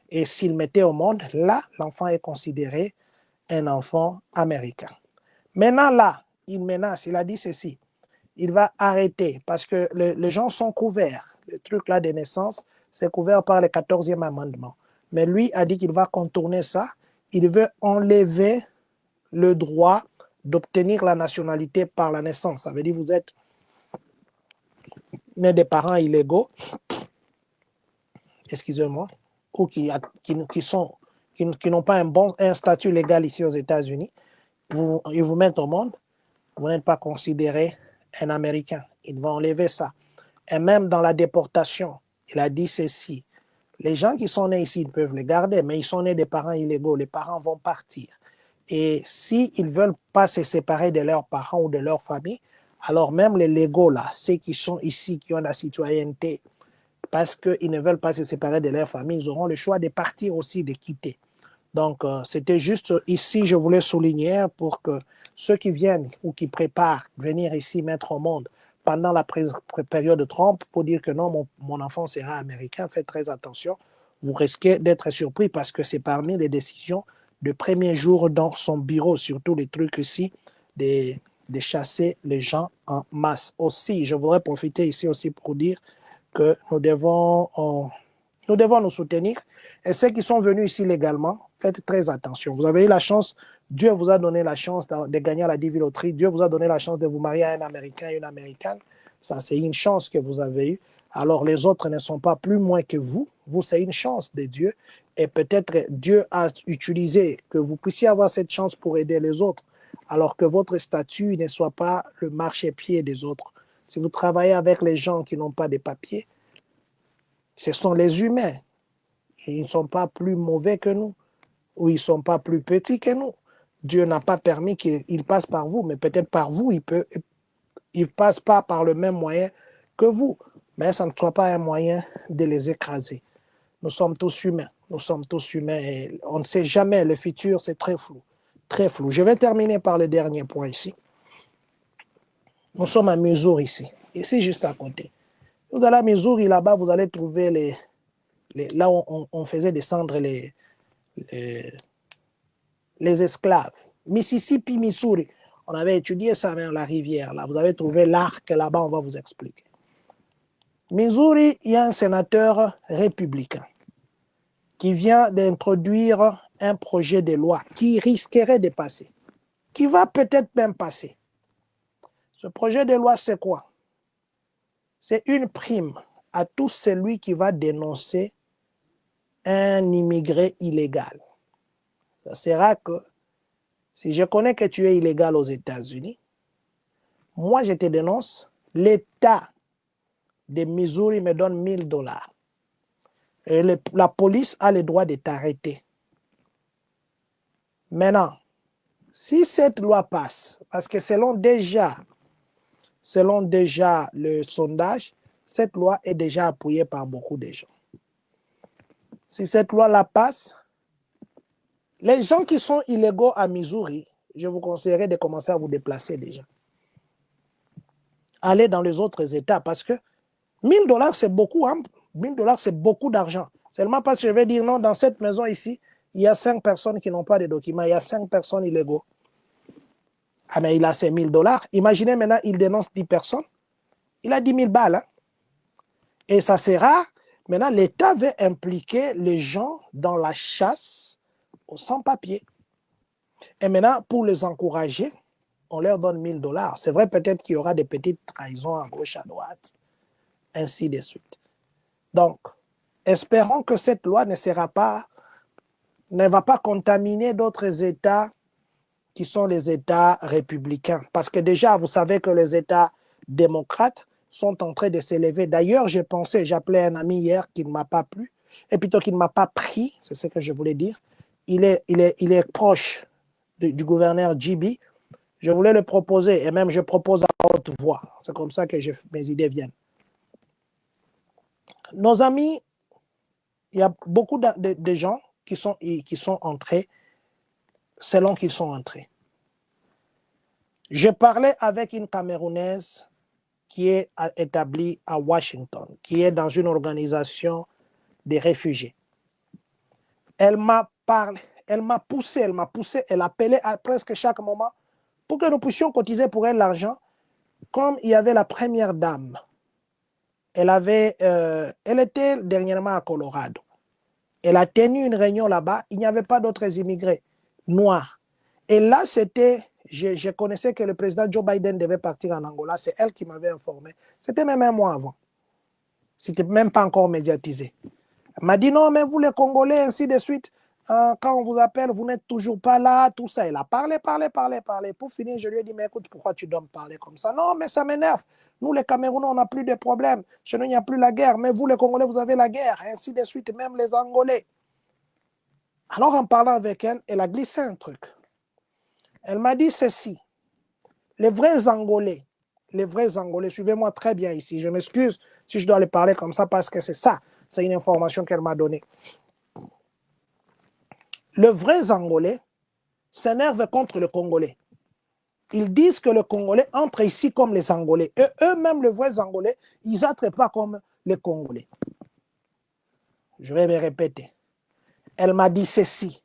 Et s'ils mettaient au monde, là, l'enfant est considéré un enfant américain. Maintenant, là, il menace, il a dit ceci. Il va arrêter parce que les gens sont couverts. Le truc-là de naissance, c'est couvert par le 14e amendement. Mais lui a dit qu'il va contourner ça. Il veut enlever le droit d'obtenir la nationalité par la naissance. Ça veut dire que vous êtes né des parents illégaux, excusez-moi, ou qui n'ont pas un statut légal ici aux États-Unis. Ils vous mettent au monde, vous n'êtes pas considéré un Américain. Ils vont enlever ça. Et même dans la déportation, il a dit ceci. Les gens qui sont nés ici, ils peuvent les garder, mais ils sont nés des parents illégaux. Les parents vont partir. Et s'ils ne veulent pas se séparer de leurs parents ou de leur famille, alors même les légaux, là, ceux qui sont ici, qui ont la citoyenneté, parce qu'ils ne veulent pas se séparer de leur famille, ils auront le choix de partir aussi, de quitter. Donc, c'était juste ici, je voulais souligner pour que ceux qui viennent ou qui préparent venir ici mettre au monde pendant la période de Trump pour dire que non, mon enfant sera américain, faites très attention. Vous risquez d'être surpris parce que c'est parmi les décisions de premier jour dans son bureau, surtout les trucs ici, de chasser les gens en masse. Aussi, je voudrais profiter ici aussi pour dire que nous devons nous soutenir. Et ceux qui sont venus ici légalement, faites très attention. Vous avez eu la chance, Dieu vous a donné la chance de gagner à la divi loterie, Dieu vous a donné la chance de vous marier à un Américain et une Américaine. Ça, c'est une chance que vous avez eue. Alors, les autres ne sont pas plus moins que vous. Vous, c'est une chance de Dieu. Et peut-être Dieu a utilisé que vous puissiez avoir cette chance pour aider les autres, alors que votre statut ne soit pas le marchepied des autres. Si vous travaillez avec les gens qui n'ont pas de papiers, ce sont les humains. Ils ne sont pas plus mauvais que nous, ou ils ne sont pas plus petits que nous. Dieu n'a pas permis qu'ils passent par vous, mais peut-être par vous, il ne passe pas par le même moyen que vous. Mais ça ne soit pas un moyen de les écraser. Nous sommes tous humains. Nous sommes tous humains et on ne sait jamais. Le futur, c'est très flou. Très flou. Je vais terminer par le dernier point ici. Nous sommes à Missouri ici. Ici, juste à côté. Vous allez à Missouri, là-bas, vous allez trouver là où on faisait descendre les esclaves. Mississippi, Missouri. On avait étudié ça vers la rivière. Là, vous avez trouvé l'arc là-bas, on va vous expliquer. Missouri, il y a un sénateur républicain qui vient d'introduire un projet de loi qui risquerait de passer, qui va peut-être même passer. Ce projet de loi, c'est quoi? C'est une prime à tout celui qui va dénoncer un immigré illégal. Ça sera que si je connais que tu es illégal aux États-Unis, moi je te dénonce, l'État de Missouri me donne $1000. Et la police a le droit de t'arrêter. Maintenant, si cette loi passe, parce que selon déjà le sondage, cette loi est déjà appuyée par beaucoup de gens. Si cette loi la passe, les gens qui sont illégaux à Missouri, je vous conseillerais de commencer à vous déplacer déjà. Allez dans les autres États parce que $1000, c'est beaucoup. Hein? $1000, c'est beaucoup d'argent. Seulement parce que je vais dire non, dans cette maison ici, il y a 5 personnes qui n'ont pas de documents, il y a 5 personnes illégaux. Ah, mais il a ces $1000. Imaginez maintenant, il dénonce 10 personnes. Il a 10 000 balles. Hein? Et ça sera, maintenant, l'État veut impliquer les gens dans la chasse aux sans-papiers. Et maintenant, pour les encourager, on leur donne $1000. C'est vrai, peut-être qu'il y aura des petites trahisons à gauche, à droite, ainsi de suite. Donc, espérons que cette loi ne va pas contaminer d'autres États qui sont les États républicains. Parce que déjà, vous savez que les États démocrates sont en train de s'élever. D'ailleurs, j'appelais un ami hier qui ne m'a pas plu, et plutôt qui ne m'a pas pris, c'est ce que je voulais dire. Il est proche du gouverneur Gibi. Je voulais le proposer, et même je propose à haute voix. C'est comme ça que mes idées viennent. Nos amis, il y a beaucoup de gens qui sont entrés selon qu'ils sont entrés. Je parlais avec une Camerounaise qui est établie à Washington, qui est dans une organisation des réfugiés. Elle m'a poussé, elle appelait à presque chaque moment pour que nous puissions cotiser pour elle l'argent, comme il y avait la première dame. Elle était dernièrement à Colorado. Elle a tenu une réunion là-bas, il n'y avait pas d'autres immigrés noirs. Et là, je connaissais que le président Joe Biden devait partir en Angola, c'est elle qui m'avait informé. C'était même un mois avant. C'était même pas encore médiatisé. Elle m'a dit non, mais vous les Congolais, ainsi de suite, quand on vous appelle, vous n'êtes toujours pas là, tout ça. Elle a parlé. Pour finir, je lui ai dit, mais écoute, pourquoi tu dois me parler comme ça? Non, mais ça m'énerve. Nous, les Camerounais, on n'a plus de problèmes. Chez nous, il n'y a plus la guerre. Mais vous, les Congolais, vous avez la guerre. Ainsi de suite, même les Angolais. Alors, en parlant avec elle, elle a glissé un truc. Elle m'a dit ceci. Les vrais Angolais, suivez-moi très bien ici. Je m'excuse si je dois les parler comme ça parce que c'est ça. C'est une information qu'elle m'a donnée. Les vrais Angolais s'énervent contre le Congolais. Ils disent que le Congolais entre ici comme les Angolais. Et eux-mêmes, les vrais Angolais, ils n'entrent pas comme les Congolais. Je vais me répéter. Elle m'a dit ceci.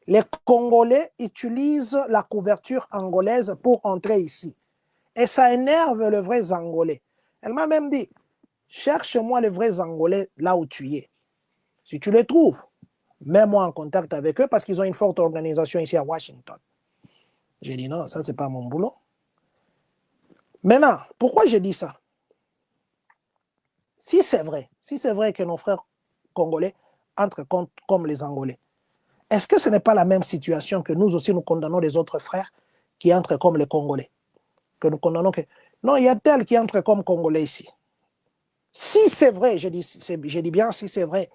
Les Congolais utilisent la couverture angolaise pour entrer ici. Et ça énerve les vrais Angolais. Elle m'a même dit, cherche-moi les vrais Angolais là où tu es. Si tu les trouves, mets-moi en contact avec eux parce qu'ils ont une forte organisation ici à Washington. J'ai dit non, ça c'est pas mon boulot. Maintenant, pourquoi j'ai dit ça? si c'est vrai que nos frères congolais entrent comme les Angolais, est-ce que ce n'est pas la même situation que nous aussi nous condamnons les autres frères qui entrent comme les Congolais? Que nous condamnons que... Non, il y a tel qui entre comme Congolais ici. Si c'est vrai, je dis bien si c'est vrai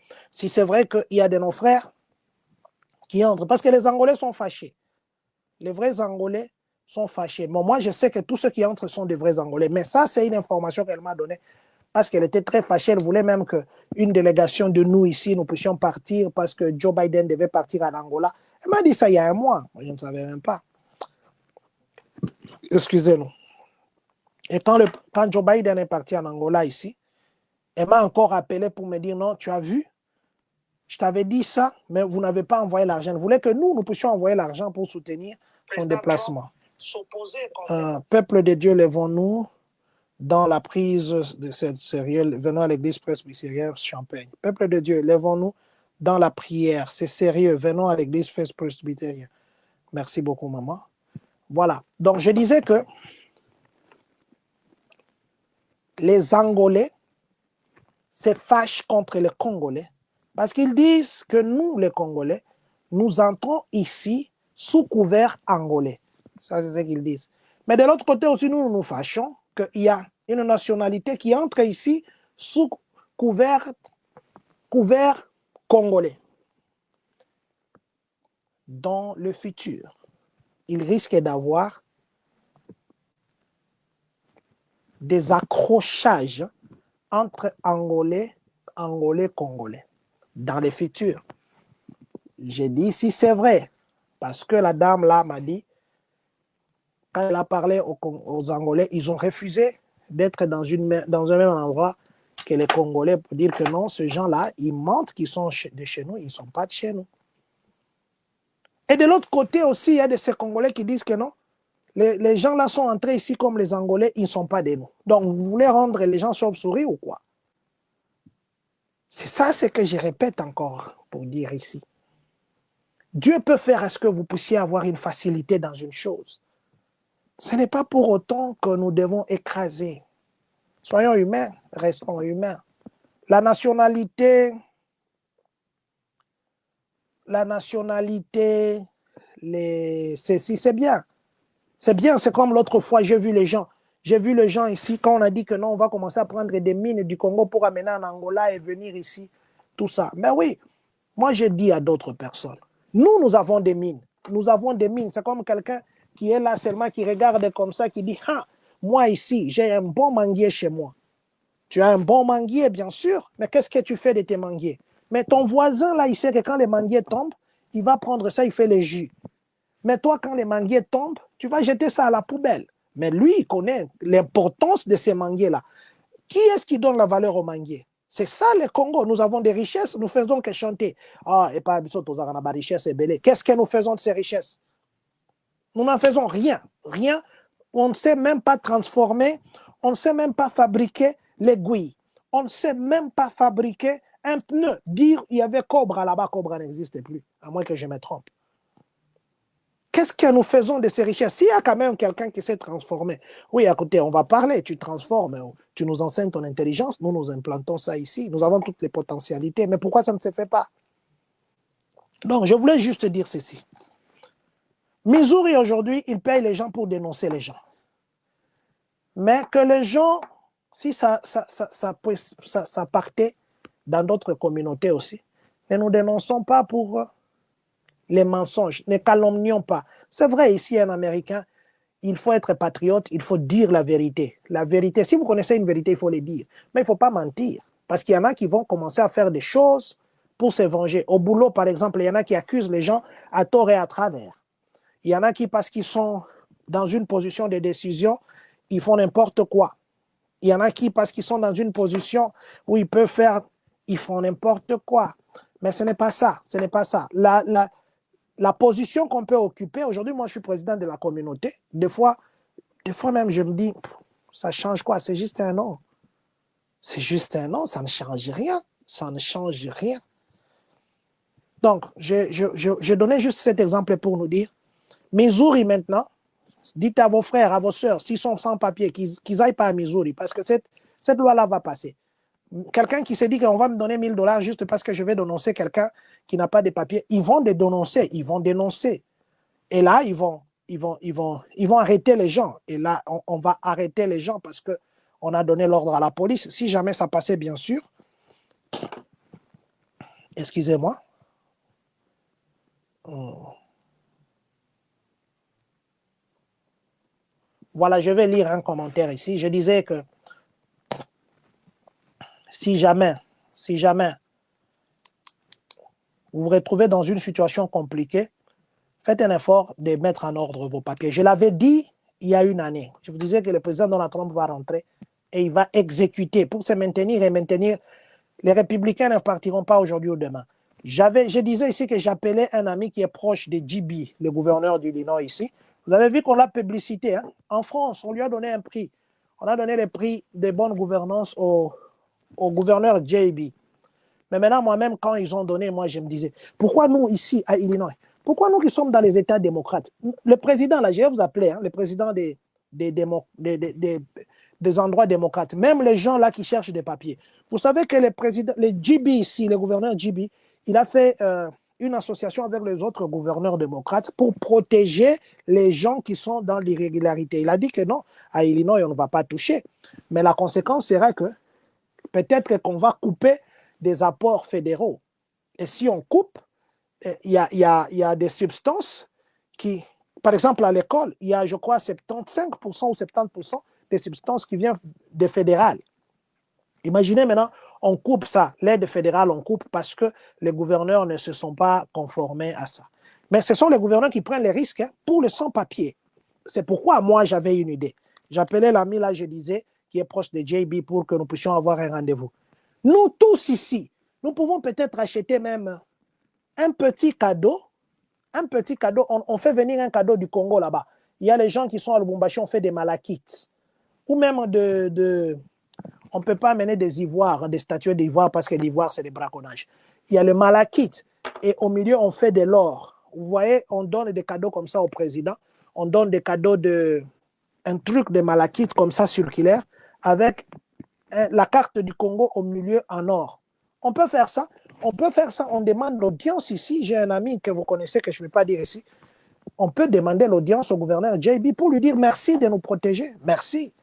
qu'il y a de nos frères qui entrent, parce que les Angolais sont fâchés. Les vrais Angolais sont fâchés. Bon, moi, je sais que tous ceux qui entrent sont des vrais Angolais, mais ça, c'est une information qu'elle m'a donnée parce qu'elle était très fâchée. Elle voulait même qu'une délégation de nous ici, nous puissions partir parce que Joe Biden devait partir à Angola. Elle m'a dit ça il y a un mois. Moi, je ne savais même pas. Excusez-nous. Et quand Joe Biden est parti en Angola ici, elle m'a encore appelé pour me dire non, tu as vu, je t'avais dit ça, mais vous n'avez pas envoyé l'argent. Elle voulait que nous puissions envoyer l'argent pour soutenir son déplacement. Peuple de Dieu, lèvons-nous dans la prise de cette sérieux, venons à l'église presbytérienne Champagne. Peuple de Dieu, lèvons-nous dans la prière. C'est sérieux, venons à l'église presbytérienne. Merci beaucoup, maman. Voilà. Donc, je disais que les Angolais se fâchent contre les Congolais parce qu'ils disent que nous, les Congolais, nous entrons ici sous couvert angolais. Ça, c'est ce qu'ils disent. Mais de l'autre côté aussi, nous nous fâchons qu'il y a une nationalité qui entre ici sous couvert congolais. Dans le futur, il risque d'avoir des accrochages entre Angolais, Congolais. Dans le futur. J'ai dit si c'est vrai, parce que la dame là m'a dit, quand elle a parlé aux Angolais, ils ont refusé d'être dans un même endroit que les Congolais pour dire que non, ces gens-là, ils mentent qu'ils sont de chez nous, ils ne sont pas de chez nous. Et de l'autre côté aussi, il y a de ces Congolais qui disent que non, les gens là sont entrés ici comme les Angolais, ils ne sont pas de nous. Donc, vous voulez rendre les gens chauves-souris ou quoi? C'est ça ce que je répète encore pour dire ici. Dieu peut faire à ce que vous puissiez avoir une facilité dans une chose. Ce n'est pas pour autant que nous devons écraser. Soyons humains, restons humains. La nationalité, c'est bien. C'est bien, c'est comme l'autre fois, j'ai vu les gens ici, quand on a dit que non, on va commencer à prendre des mines du Congo pour amener en Angola et venir ici, tout ça. Mais oui, moi j'ai dit à d'autres personnes, nous avons des mines. Nous avons des mines. C'est comme quelqu'un qui est là seulement, qui regarde comme ça, qui dit, ah, moi ici, j'ai un bon manguier chez moi. Tu as un bon manguier, bien sûr, mais qu'est-ce que tu fais de tes manguiers? Mais ton voisin, là, il sait que quand les manguiers tombent, il va prendre ça, il fait les jus. Mais toi, quand les manguiers tombent, tu vas jeter ça à la poubelle. Mais lui, il connaît l'importance de ces manguiers-là. Qui est-ce qui donne la valeur aux manguiers? C'est ça le Congo. Nous avons des richesses, nous faisons que chanter. Ah, et pas richesse et belé. Qu'est-ce que nous faisons de ces richesses? Nous n'en faisons rien. Rien. On ne sait même pas transformer, on ne sait même pas fabriquer l'aiguille. On ne sait même pas fabriquer un pneu. Dire il y avait Cobra là-bas, Cobra n'existe plus, à moins que je me trompe. Qu'est-ce que nous faisons de ces richesses? S'il y a quand même quelqu'un qui s'est transformé, oui, écoutez, on va parler, tu transformes, tu nous enseignes ton intelligence, nous implantons ça ici, nous avons toutes les potentialités, mais pourquoi ça ne se fait pas? Donc, je voulais juste dire ceci. Missouri, aujourd'hui, il paye les gens pour dénoncer les gens. Mais que les gens, si ça partait dans d'autres communautés aussi, ne nous dénonçons pas pour les mensonges, ne calomnions pas. C'est vrai, ici, un Américain, il faut être patriote, il faut dire la vérité. La vérité, si vous connaissez une vérité, il faut le dire. Mais il ne faut pas mentir. Parce qu'il y en a qui vont commencer à faire des choses pour se venger. Au boulot, par exemple, il y en a qui accusent les gens à tort et à travers. Il y en a qui, parce qu'ils sont dans une position de décision, ils font n'importe quoi. Il y en a qui, parce qu'ils sont dans une position où ils peuvent faire, ils font n'importe quoi. Mais ce n'est pas ça. Ce n'est pas ça. La position qu'on peut occuper, aujourd'hui, moi, je suis président de la communauté. Des fois même, je me dis, ça change quoi? C'est juste un nom. C'est juste un nom, ça ne change rien. Ça ne change rien. Donc, je donnais juste cet exemple pour nous dire, Missouri maintenant, dites à vos frères, à vos sœurs, s'ils sont sans papier, qu'ils n'aillent pas à Missouri, parce que cette loi-là va passer. Quelqu'un qui s'est dit qu'on va me donner 1000 dollars juste parce que je vais dénoncer quelqu'un qui n'a pas de papiers, ils vont dénoncer, ils vont dénoncer. Et là, ils vont arrêter les gens. Et là, on va arrêter les gens parce qu'on a donné l'ordre à la police. Si jamais ça passait, bien sûr, excusez-moi. Voilà, je vais lire un commentaire ici. Je disais que si jamais vous vous retrouvez dans une situation compliquée, faites un effort de mettre en ordre vos papiers. Je l'avais dit il y a une année. Je vous disais que le président Donald Trump va rentrer et il va exécuter pour se maintenir et maintenir. Les républicains ne partiront pas aujourd'hui ou demain. Je disais ici que j'appelais un ami qui est proche de JB, le gouverneur du Illinois ici. Vous avez vu qu'on l'a publicité. Hein? En France, on lui a donné un prix. On a donné le prix de bonne gouvernance au gouverneur JB. Mais maintenant, moi-même, quand ils ont donné, moi, je me disais, pourquoi nous, ici, à Illinois, pourquoi nous qui sommes dans les États démocrates, le président, là, je vais vous appeler, hein, le président des endroits démocrates, même les gens là qui cherchent des papiers. Vous savez que le JB ici, le gouverneur JB, il a fait une association avec les autres gouverneurs démocrates pour protéger les gens qui sont dans l'irrégularité. Il a dit que non, à Illinois, on ne va pas toucher. Mais la conséquence sera que peut-être qu'on va couper des apports fédéraux. Et si on coupe, il y a des substances qui, par exemple à l'école, il y a je crois 75% ou 70% des substances qui viennent des fédérales. Imaginez maintenant, on coupe ça, l'aide fédérale, on coupe parce que les gouverneurs ne se sont pas conformés à ça. Mais ce sont les gouverneurs qui prennent les risques hein, pour le sans-papier. C'est pourquoi moi j'avais une idée. J'appelais l'ami là, je disais, qui est proche de JB pour que nous puissions avoir un rendez-vous. Nous tous ici, nous pouvons peut-être acheter même un petit cadeau. On fait venir un cadeau du Congo là-bas. Il y a les gens qui sont à Lubumbashi, on fait des malakites. Ou même on ne peut pas amener des ivoires, des statues d'ivoire parce que l'ivoire c'est des braconnages. Il y a le malakite et au milieu on fait de l'or. Vous voyez, on donne des cadeaux comme ça au président. On donne des cadeaux un truc de malakite comme ça circulaire avec la carte du Congo au milieu en or. On peut faire ça. On demande l'audience ici. J'ai un ami que vous connaissez, que je ne vais pas dire ici. On peut demander l'audience au gouverneur JB pour lui dire merci de nous protéger. Merci.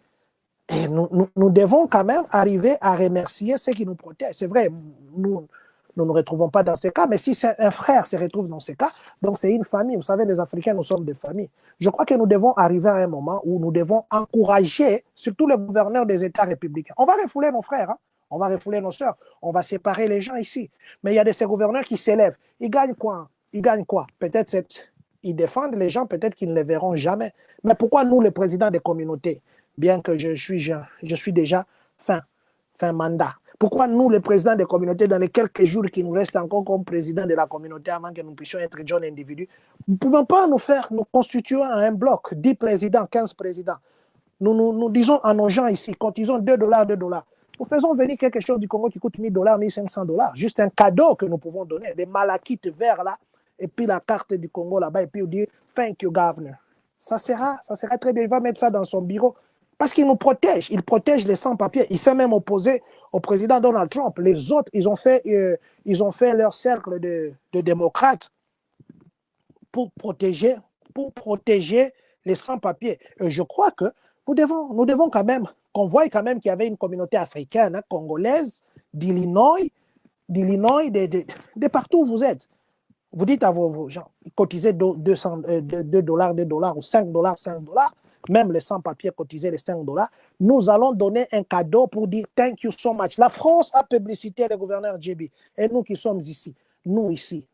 Et nous devons quand même arriver à remercier ceux qui nous protègent. C'est vrai, nous ne nous retrouvons pas dans ces cas, mais si un frère se retrouve dans ces cas, donc c'est une famille. Vous savez, les Africains, nous sommes des familles. Je crois que nous devons arriver à un moment où nous devons encourager, surtout les gouverneurs des États républicains. On va refouler nos frères, hein? On va refouler nos sœurs, on va séparer les gens ici. Mais il y a de ces gouverneurs qui s'élèvent. Ils gagnent quoi? Peut-être ils défendent les gens, peut-être qu'ils ne les verront jamais. Mais pourquoi nous, les présidents des communautés, bien que je suis déjà fin mandat, pourquoi nous, les présidents des communautés, dans les quelques jours qui nous restent encore comme président de la communauté, avant que nous puissions être jeunes individus, nous ne pouvons pas nous constituer en un bloc, 10 présidents, 15 présidents. Nous disons à nos gens ici, cotisons $2. Nous faisons venir quelque chose du Congo qui coûte $1000, $1500. Juste un cadeau que nous pouvons donner, des malakites verts là, et puis la carte du Congo là-bas, et puis on dit « Thank you, governor ». Ça sera très bien. Il va mettre ça dans son bureau. Parce qu'il nous protège. Il protège les sans-papiers. Il s'est même opposé au président Donald Trump. Les autres, ils ont fait leur cercle de démocrates pour protéger les sans-papiers. Je crois que nous devons quand même, qu'on voit quand même qu'il y avait une communauté africaine, hein, congolaise, d'Illinois, de partout où vous êtes. Vous dites à vos gens, cotisez $2 ou $5, même les sans-papiers cotisaient les $5. Nous allons donner un cadeau pour dire thank you so much. La France a publicité le gouverneur JB. Et nous qui sommes ici, nous ici.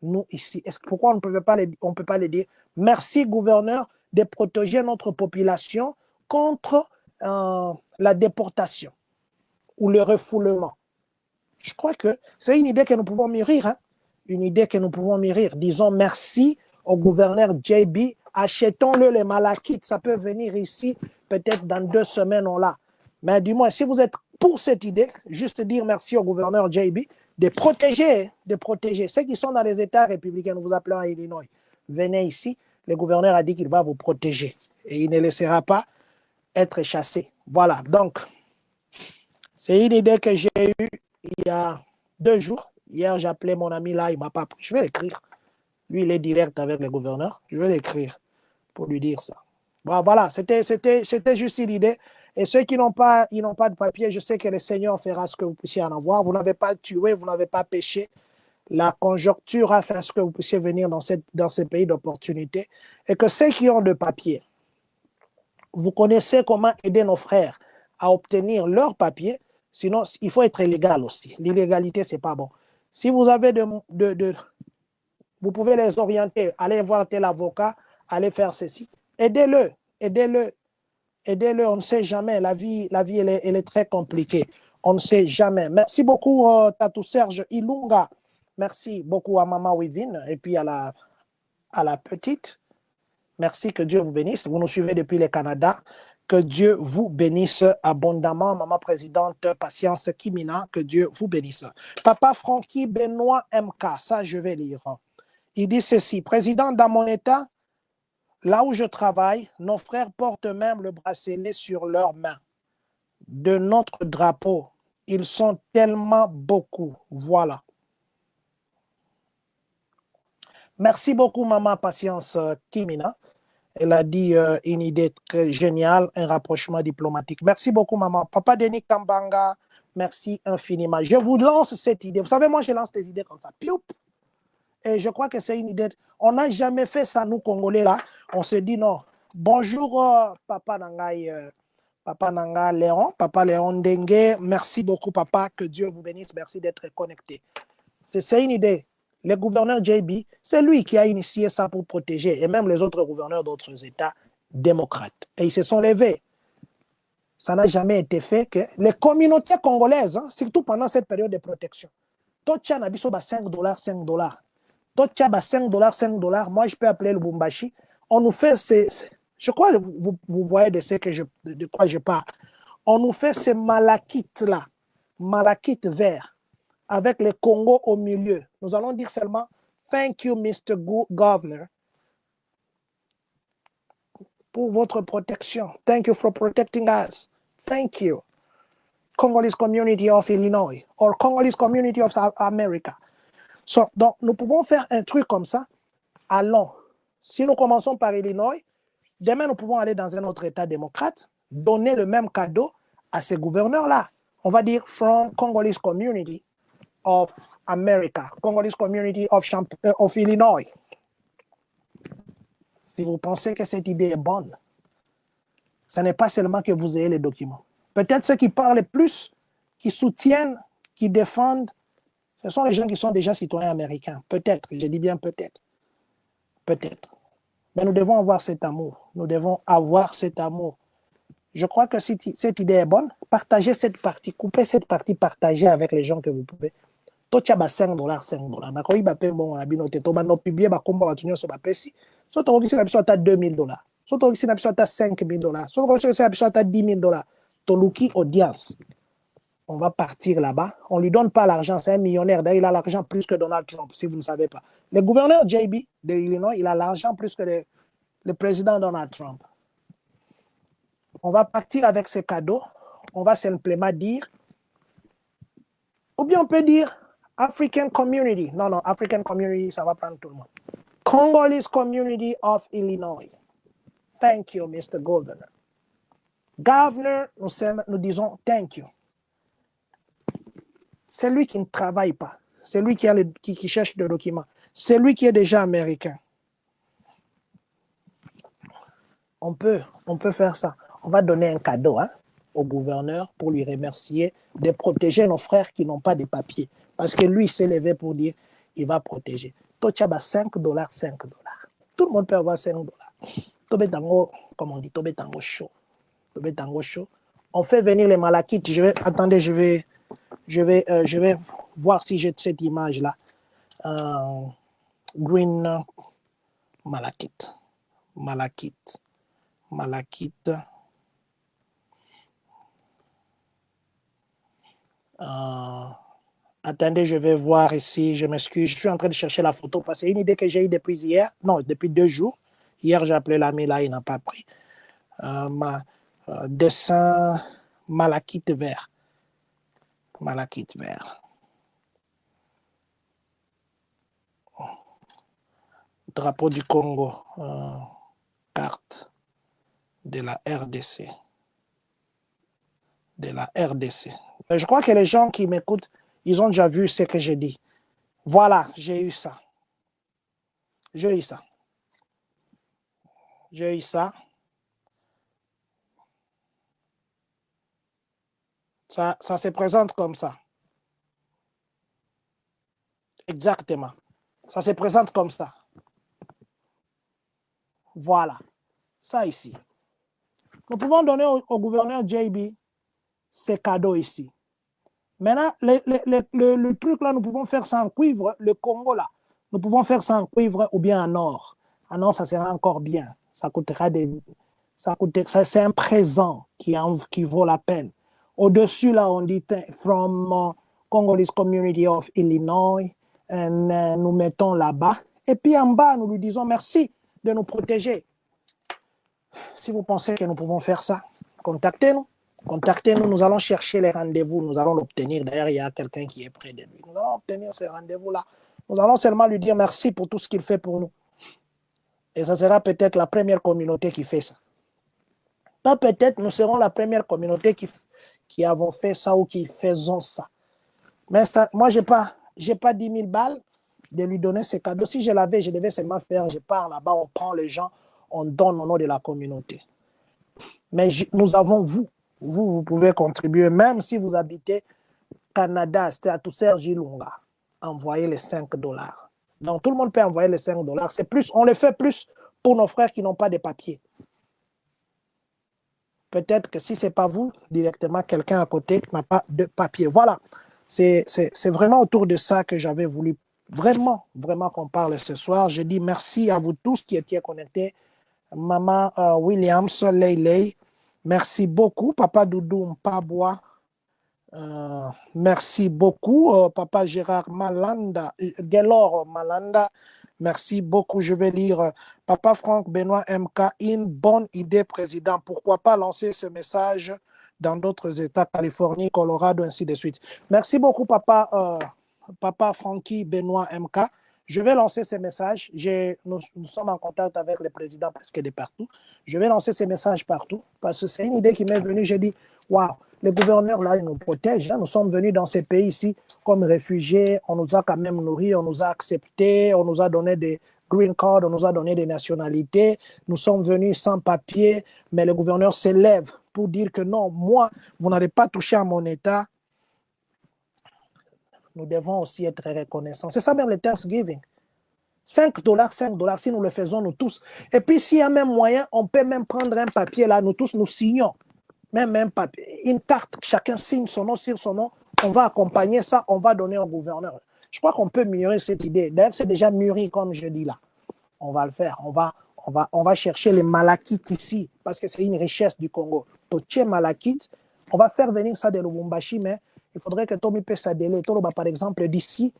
Pourquoi on ne peut pas le dire? Merci gouverneur de protéger notre population contre la déportation ou le refoulement. Je crois que c'est une idée que nous pouvons mûrir. Hein? Une idée que nous pouvons mûrir. Disons merci au gouverneur JB. Achetons-le les malakites. Ça peut venir ici peut-être dans 2 semaines on l'a. Mais du moins, si vous êtes pour cette idée, juste dire merci au gouverneur JB de protéger ceux qui sont dans les États républicains. Nous vous appelons à Illinois. Venez ici. Le gouverneur a dit qu'il va vous protéger et il ne laissera pas être chassé. Voilà. Donc, C'est une idée que j'ai eue il y a 2 jours. Hier, j'ai appelé mon ami là, il ne m'a pas pris. Je vais l'écrire. Lui, il est direct avec le gouverneur. Je vais l'écrire pour lui dire ça. Bon, voilà, c'était juste une idée. Et ceux qui n'ont pas, ils n'ont pas de papier, je sais que le Seigneur fera ce que vous puissiez en avoir. Vous n'avez pas tué, vous n'avez pas péché. La conjoncture a fait ce que vous puissiez venir dans ce pays d'opportunité. Et que ceux qui ont de papier, vous connaissez comment aider nos frères à obtenir leur papier. Sinon, il faut être légal aussi. L'illégalité, ce n'est pas bon. Si vous avez vous pouvez les orienter, allez voir tel avocat, allez faire ceci. Aidez-le, aidez-le, aidez-le. On ne sait jamais. La vie elle est très compliquée. On ne sait jamais. Merci beaucoup, Tatou Serge Ilunga. Merci beaucoup à Maman Wivine et puis à la petite. Merci, que Dieu vous bénisse. Vous nous suivez depuis le Canada. Que Dieu vous bénisse abondamment. Maman présidente Patience Kimina, que Dieu vous bénisse. Papa Francky Benoît MK, ça je vais lire. Il dit ceci: président, dans mon état, là où je travaille, nos frères portent même le bracelet sur leurs mains de notre drapeau. Ils sont tellement beaucoup. Voilà. Merci beaucoup, Maman Patience Kimina. Elle a dit une idée très géniale, un rapprochement diplomatique. Merci beaucoup, maman. Papa Denis Kambanga, merci infiniment. Je vous lance cette idée. Vous savez, moi, je lance des idées comme ça. Pioup. Et je crois que c'est une idée. On n'a jamais fait ça, nous, Congolais, là. On se dit non. Bonjour, Papa Nangaï, Papa Nanga Léon, Papa Léon Dengue. Merci beaucoup, papa. Que Dieu vous bénisse. Merci d'être connecté. C'est une idée. Le gouverneur JB, c'est lui qui a initié ça pour protéger, et même les autres gouverneurs d'autres États démocrates. Et ils se sont levés. Ça n'a jamais été fait que les communautés congolaises, hein, surtout pendant cette période de protection, Tocha Nabiso ba 5 $, 5 $. Tocha ba 5 $, 5 $. Moi, je peux appeler le Bumbashi. On nous fait je crois que vous voyez de quoi je parle. On nous fait ces malakites-là, malakites verts, avec le Congo au milieu. Nous allons dire seulement thank you, Mr. Governor, pour votre protection. Thank you for protecting us. Thank you. Congolese community of Illinois or Congolese community of America. Donc, nous pouvons faire un truc comme ça. Allons. Si nous commençons par Illinois, demain, nous pouvons aller dans un autre État démocrate, donner le même cadeau à ces gouverneurs-là. On va dire from Congolese community of America, Congolese community of Illinois. Si vous pensez que cette idée est bonne, ce n'est pas seulement que vous ayez les documents. Peut-être ceux qui parlent le plus, qui soutiennent, qui défendent, ce sont les gens qui sont déjà citoyens américains. Peut-être, je dis bien peut-être. Peut-être. Mais nous devons avoir cet amour. Nous devons avoir cet amour. Je crois que cette idée est bonne. Partagez cette partie, coupez cette partie, partagez avec les gens que vous pouvez. Tocha ba 5 $, 5 $. Nakoyi ba pe bon na bino te to ba no publier ba komba ba tunyo so ba pesi. So to okisi na biso ata 2000 $. So to okisi na biso ata 5000 $. So to okisi na biso ata 10 000 $. To luki audience. On va partir là-bas. On ne lui donne pas l'argent. C'est un millionnaire. D'ailleurs, il a l'argent plus que Donald Trump, si vous ne savez pas. Le gouverneur JB de Illinois, il a l'argent plus que le président Donald Trump. On va partir avec ces cadeaux. On va simplement dire, ou bien on peut dire African Community. Non, African Community, ça va prendre tout le monde. Congolese Community of Illinois. Thank you, Mr. Governor. Governor, nous disons thank you. C'est lui qui ne travaille pas. C'est lui qui cherche des documents. C'est lui qui est déjà américain. On peut faire ça. On va donner un cadeau au gouverneur pour lui remercier de protéger nos frères qui n'ont pas de papiers. Parce que lui s'est levé pour dire il va protéger. Tochaba 5 $, 5 $. Tout le monde peut avoir 5 $. Tobetango, comme on dit, Tobetango chaud. Tobetango chaud. On fait venir les malakites. Attendez, je vais voir si j'ai cette image-là. Green malakite. Attendez, je vais voir ici. Je m'excuse. Je suis en train de chercher la photo parce que c'est une idée que j'ai eue depuis hier. Non, depuis 2 jours. Hier, j'ai appelé l'ami là, il n'a pas pris. Dessin malakite vert. Malachite vert. Drapeau du Congo. Carte de la RDC. De la RDC. Mais je crois que les gens qui m'écoutent, ils ont déjà vu ce que j'ai dit. Voilà, j'ai eu ça. J'ai eu ça. J'ai eu ça. Ça se présente comme ça. Exactement. Ça se présente comme ça. Voilà. Ça ici. Nous pouvons donner au gouverneur JB ces cadeaux ici. Maintenant, le truc là, nous pouvons faire ça en cuivre, le Congo là. Nous pouvons faire ça en cuivre ou bien en or. En or, ça sera encore bien. Ça coûtera c'est un présent qui vaut la peine. Au-dessus, là, on dit from Congolese Community of Illinois. Et, nous mettons là-bas. Et puis en bas, nous lui disons merci de nous protéger. Si vous pensez que nous pouvons faire ça, contactez-nous. Contactez-nous, nous allons chercher les rendez-vous, nous allons l'obtenir. D'ailleurs, il y a quelqu'un qui est près de lui. Nous allons obtenir ces rendez-vous-là. Nous allons seulement lui dire merci pour tout ce qu'il fait pour nous. Et ça sera peut-être la première communauté qui fait ça. Pas peut-être, nous serons la première communauté qui avons fait ça ou qui faisons ça. Mais ça, moi, je n'ai pas 10 000 balles de lui donner ces cadeaux. Si je l'avais, je devais seulement faire, je pars là-bas, on prend les gens, on donne au nom de la communauté. Mais nous avons vous. Vous pouvez contribuer, même si vous habitez Canada, c'était à tout Serge Ilunga. Envoyez les 5 dollars. Donc, tout le monde peut envoyer les 5 dollars. C'est plus, on le fait plus pour nos frères qui n'ont pas de papier. Peut-être que si ce n'est pas vous, directement, quelqu'un à côté n'a pas de papier. Voilà. C'est vraiment autour de ça que j'avais voulu vraiment qu'on parle ce soir. Je dis merci à vous tous qui étiez connectés. Maman Williams, Leilei, merci beaucoup. Papa Doudou Mpabois, merci beaucoup. Papa Gérard Malanda, Gelor Malanda, merci beaucoup. Je vais lire Papa Franck Benoît MK, une bonne idée, président. Pourquoi pas lancer ce message dans d'autres États, Californie, Colorado, ainsi de suite. Merci beaucoup, Papa Francky Benoît MK. Je vais lancer ces messages. Nous sommes en contact avec le président presque de partout. Je vais lancer ces messages partout parce que c'est une idée qui m'est venue. J'ai dit, waouh, les gouverneurs là, ils nous protègent. Hein. Nous sommes venus dans ces pays ici comme réfugiés. On nous a quand même nourris, on nous a acceptés, on nous a donné des green cards, on nous a donné des nationalités. Nous sommes venus sans papier, mais le gouverneur s'élève pour dire que non, moi, vous n'avez pas touché à mon État. Nous devons aussi être reconnaissants. C'est ça même le Thanksgiving. 5 dollars, si nous le faisons nous tous. Et puis s'il y a même moyen, on peut même prendre un papier là, nous tous nous signons. Même un papier, une carte, chacun signe son nom sur son nom. On va accompagner ça, on va donner au gouverneur. Je crois qu'on peut mûrir cette idée. D'ailleurs, c'est déjà mûri comme je dis là. On va le faire. On va chercher les malachites ici parce que c'est une richesse du Congo. Toché malachite, on va faire venir ça de Lubumbashi, mais il faudrait que Tommy puisse s'adéler. Par exemple, d'ici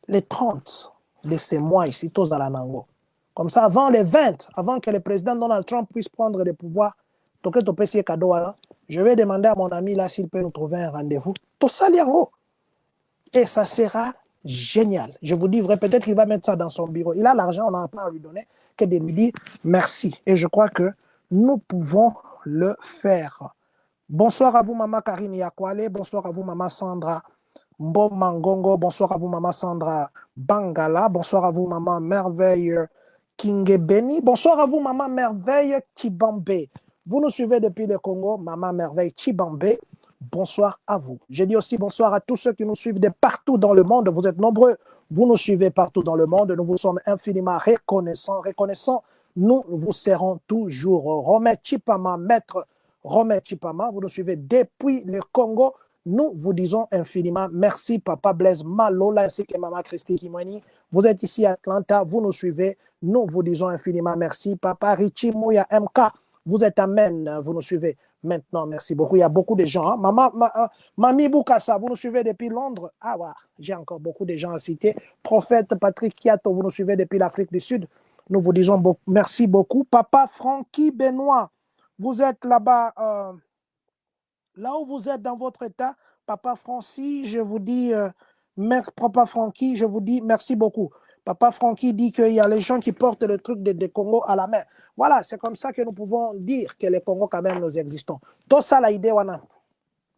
les 30 de ces mois ici, tous à la Nango. Comme ça, avant les 20, avant que le président Donald Trump puisse prendre le pouvoir, je vais demander à mon ami là s'il peut nous trouver un rendez-vous. Tout ça, et ça sera génial. Je vous dis vrai, peut-être qu'il va mettre ça dans son bureau. Il a l'argent, on n'a pas à lui donner que de lui dire merci. Et je crois que nous pouvons le faire. Bonsoir à vous, Maman Karine Yakwale. Bonsoir à vous, Maman Sandra Mbomangongo. Bonsoir à vous, Maman Sandra Bangala. Bonsoir à vous, Maman Merveille Kingebeni. Bonsoir à vous, Maman Merveille Chibambe. Vous nous suivez depuis le Congo, Maman Merveille Chibambe. Bonsoir à vous. Je dis aussi bonsoir à tous ceux qui nous suivent de partout dans le monde. Vous êtes nombreux. Vous nous suivez partout dans le monde. Nous vous sommes infiniment reconnaissants. Nous vous serons toujours. Romain Chipama, maître Romain Chipama, vous nous suivez depuis le Congo. Nous vous disons infiniment merci, Papa Blaise Malola ainsi que Maman Christine Kimwani. Vous êtes ici à Atlanta, vous nous suivez. Nous vous disons infiniment merci. Papa Richie Mouya MK, vous êtes amen, vous nous suivez maintenant. Merci beaucoup. Il y a beaucoup de gens. Hein? Mami Boukassa, vous nous suivez depuis Londres. Ah ouais, j'ai encore beaucoup de gens à citer. Prophète Patrick Kiato, vous nous suivez depuis l'Afrique du Sud. Nous vous disons merci beaucoup. Papa Francky Benoît, vous êtes là-bas, là où vous êtes dans votre état, Papa Francis, je vous dis, Papa Francky, je vous dis merci beaucoup. Papa Francky dit qu'il y a les gens qui portent le truc de Congo à la main. Voilà, c'est comme ça que nous pouvons dire que les Congos, quand même, nous existons. Tout ça, la idée, wana.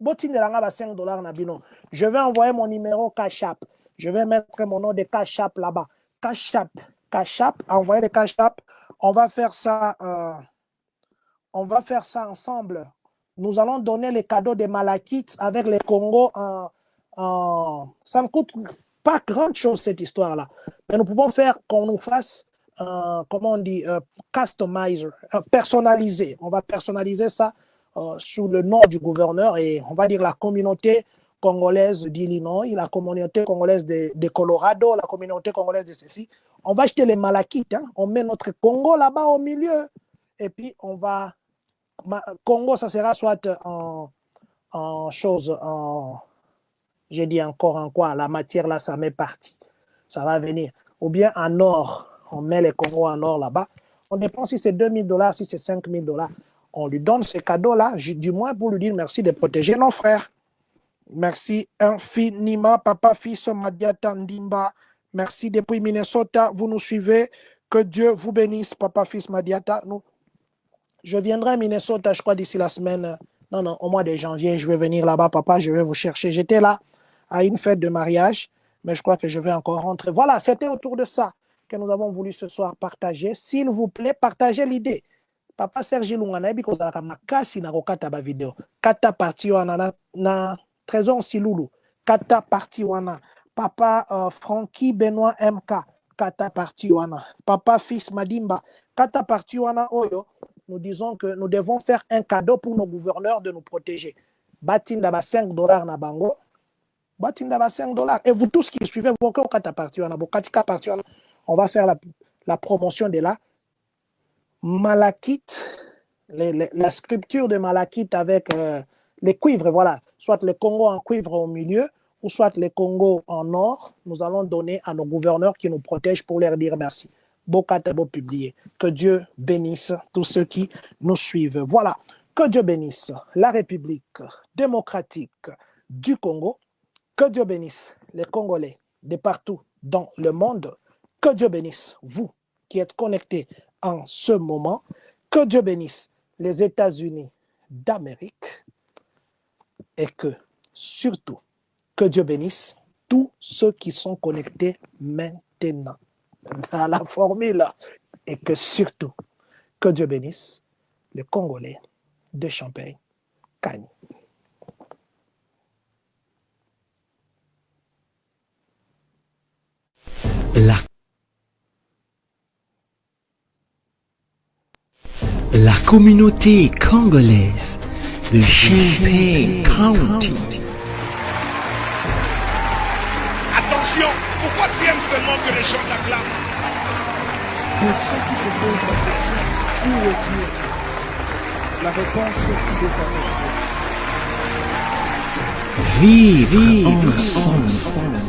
$5 na bino. Je vais envoyer mon numéro Cash App. Je vais mettre mon nom de Cash App là-bas. Cash App, envoyer le Cash App. On va faire ça ensemble. Nous allons donner les cadeaux des Malakites avec les Congos ça ne coûte pas grand chose cette histoire-là. Mais nous pouvons faire qu'on nous fasse, comment on dit, customizer, personnalisé. On va personnaliser ça sous le nom du gouverneur et on va dire la communauté congolaise d'Illinois, la communauté congolaise de Colorado, la communauté congolaise de ceci. On va acheter les Malakites, hein. On met notre Congo là-bas au milieu et puis on va... Congo, ça sera soit en chose, j'ai dit encore en quoi, la matière là, ça met partie, ça va venir. Ou bien en or, on met les Congos en or là-bas. On dépend si c'est $2,000, si c'est $5,000. On lui donne ces cadeaux-là, du moins pour lui dire merci de protéger nos frères. Merci infiniment, Papa Fils Madiata Ndimba. Merci depuis Minnesota, vous nous suivez. Que Dieu vous bénisse, Papa Fils Madiata. Je viendrai à Minnesota, je crois, d'ici la semaine. Non, au mois de janvier, je vais venir là-bas, papa, je vais vous chercher. J'étais là à une fête de mariage, mais je crois que je vais encore rentrer. Voilà, c'était autour de ça que nous avons voulu ce soir partager. S'il vous plaît, partagez l'idée. Papa Serge Lungana, ebi kozalaka makasi na kokata ba vidéo. Kata parti wana na Trésor Silulu. Kata parti wana. Papa Francky Benoît MK. Kata parti wana. Papa Fils Madimba. Kata parti wana oyo. Nous disons que nous devons faire un cadeau pour nos gouverneurs de nous protéger. Batinda ba $5 na bango. Batinda ba $5. Et vous tous qui suivez, on va faire la promotion de la malachite, la sculpture de malachite avec les cuivres, voilà. Soit le Congo en cuivre au milieu, ou soit le Congo en or. Nous allons donner à nos gouverneurs qui nous protègent pour leur dire merci. Bokatabo publié. Que Dieu bénisse tous ceux qui nous suivent. Voilà. Que Dieu bénisse la République démocratique du Congo. Que Dieu bénisse les Congolais de partout dans le monde. Que Dieu bénisse vous qui êtes connectés en ce moment. Que Dieu bénisse les États-Unis d'Amérique. Et que, surtout, que Dieu bénisse tous ceux qui sont connectés maintenant dans la formule. Et que surtout, que Dieu bénisse les Congolais de Champagne-Kagné. La communauté congolaise de Champagne County. Attention, pourquoi tu aimes seulement que les gens t'acclament? Pour ceux qui se posent la question, où est Dieu? La réponse est qu'il est avec Dieu. Vive ensemble.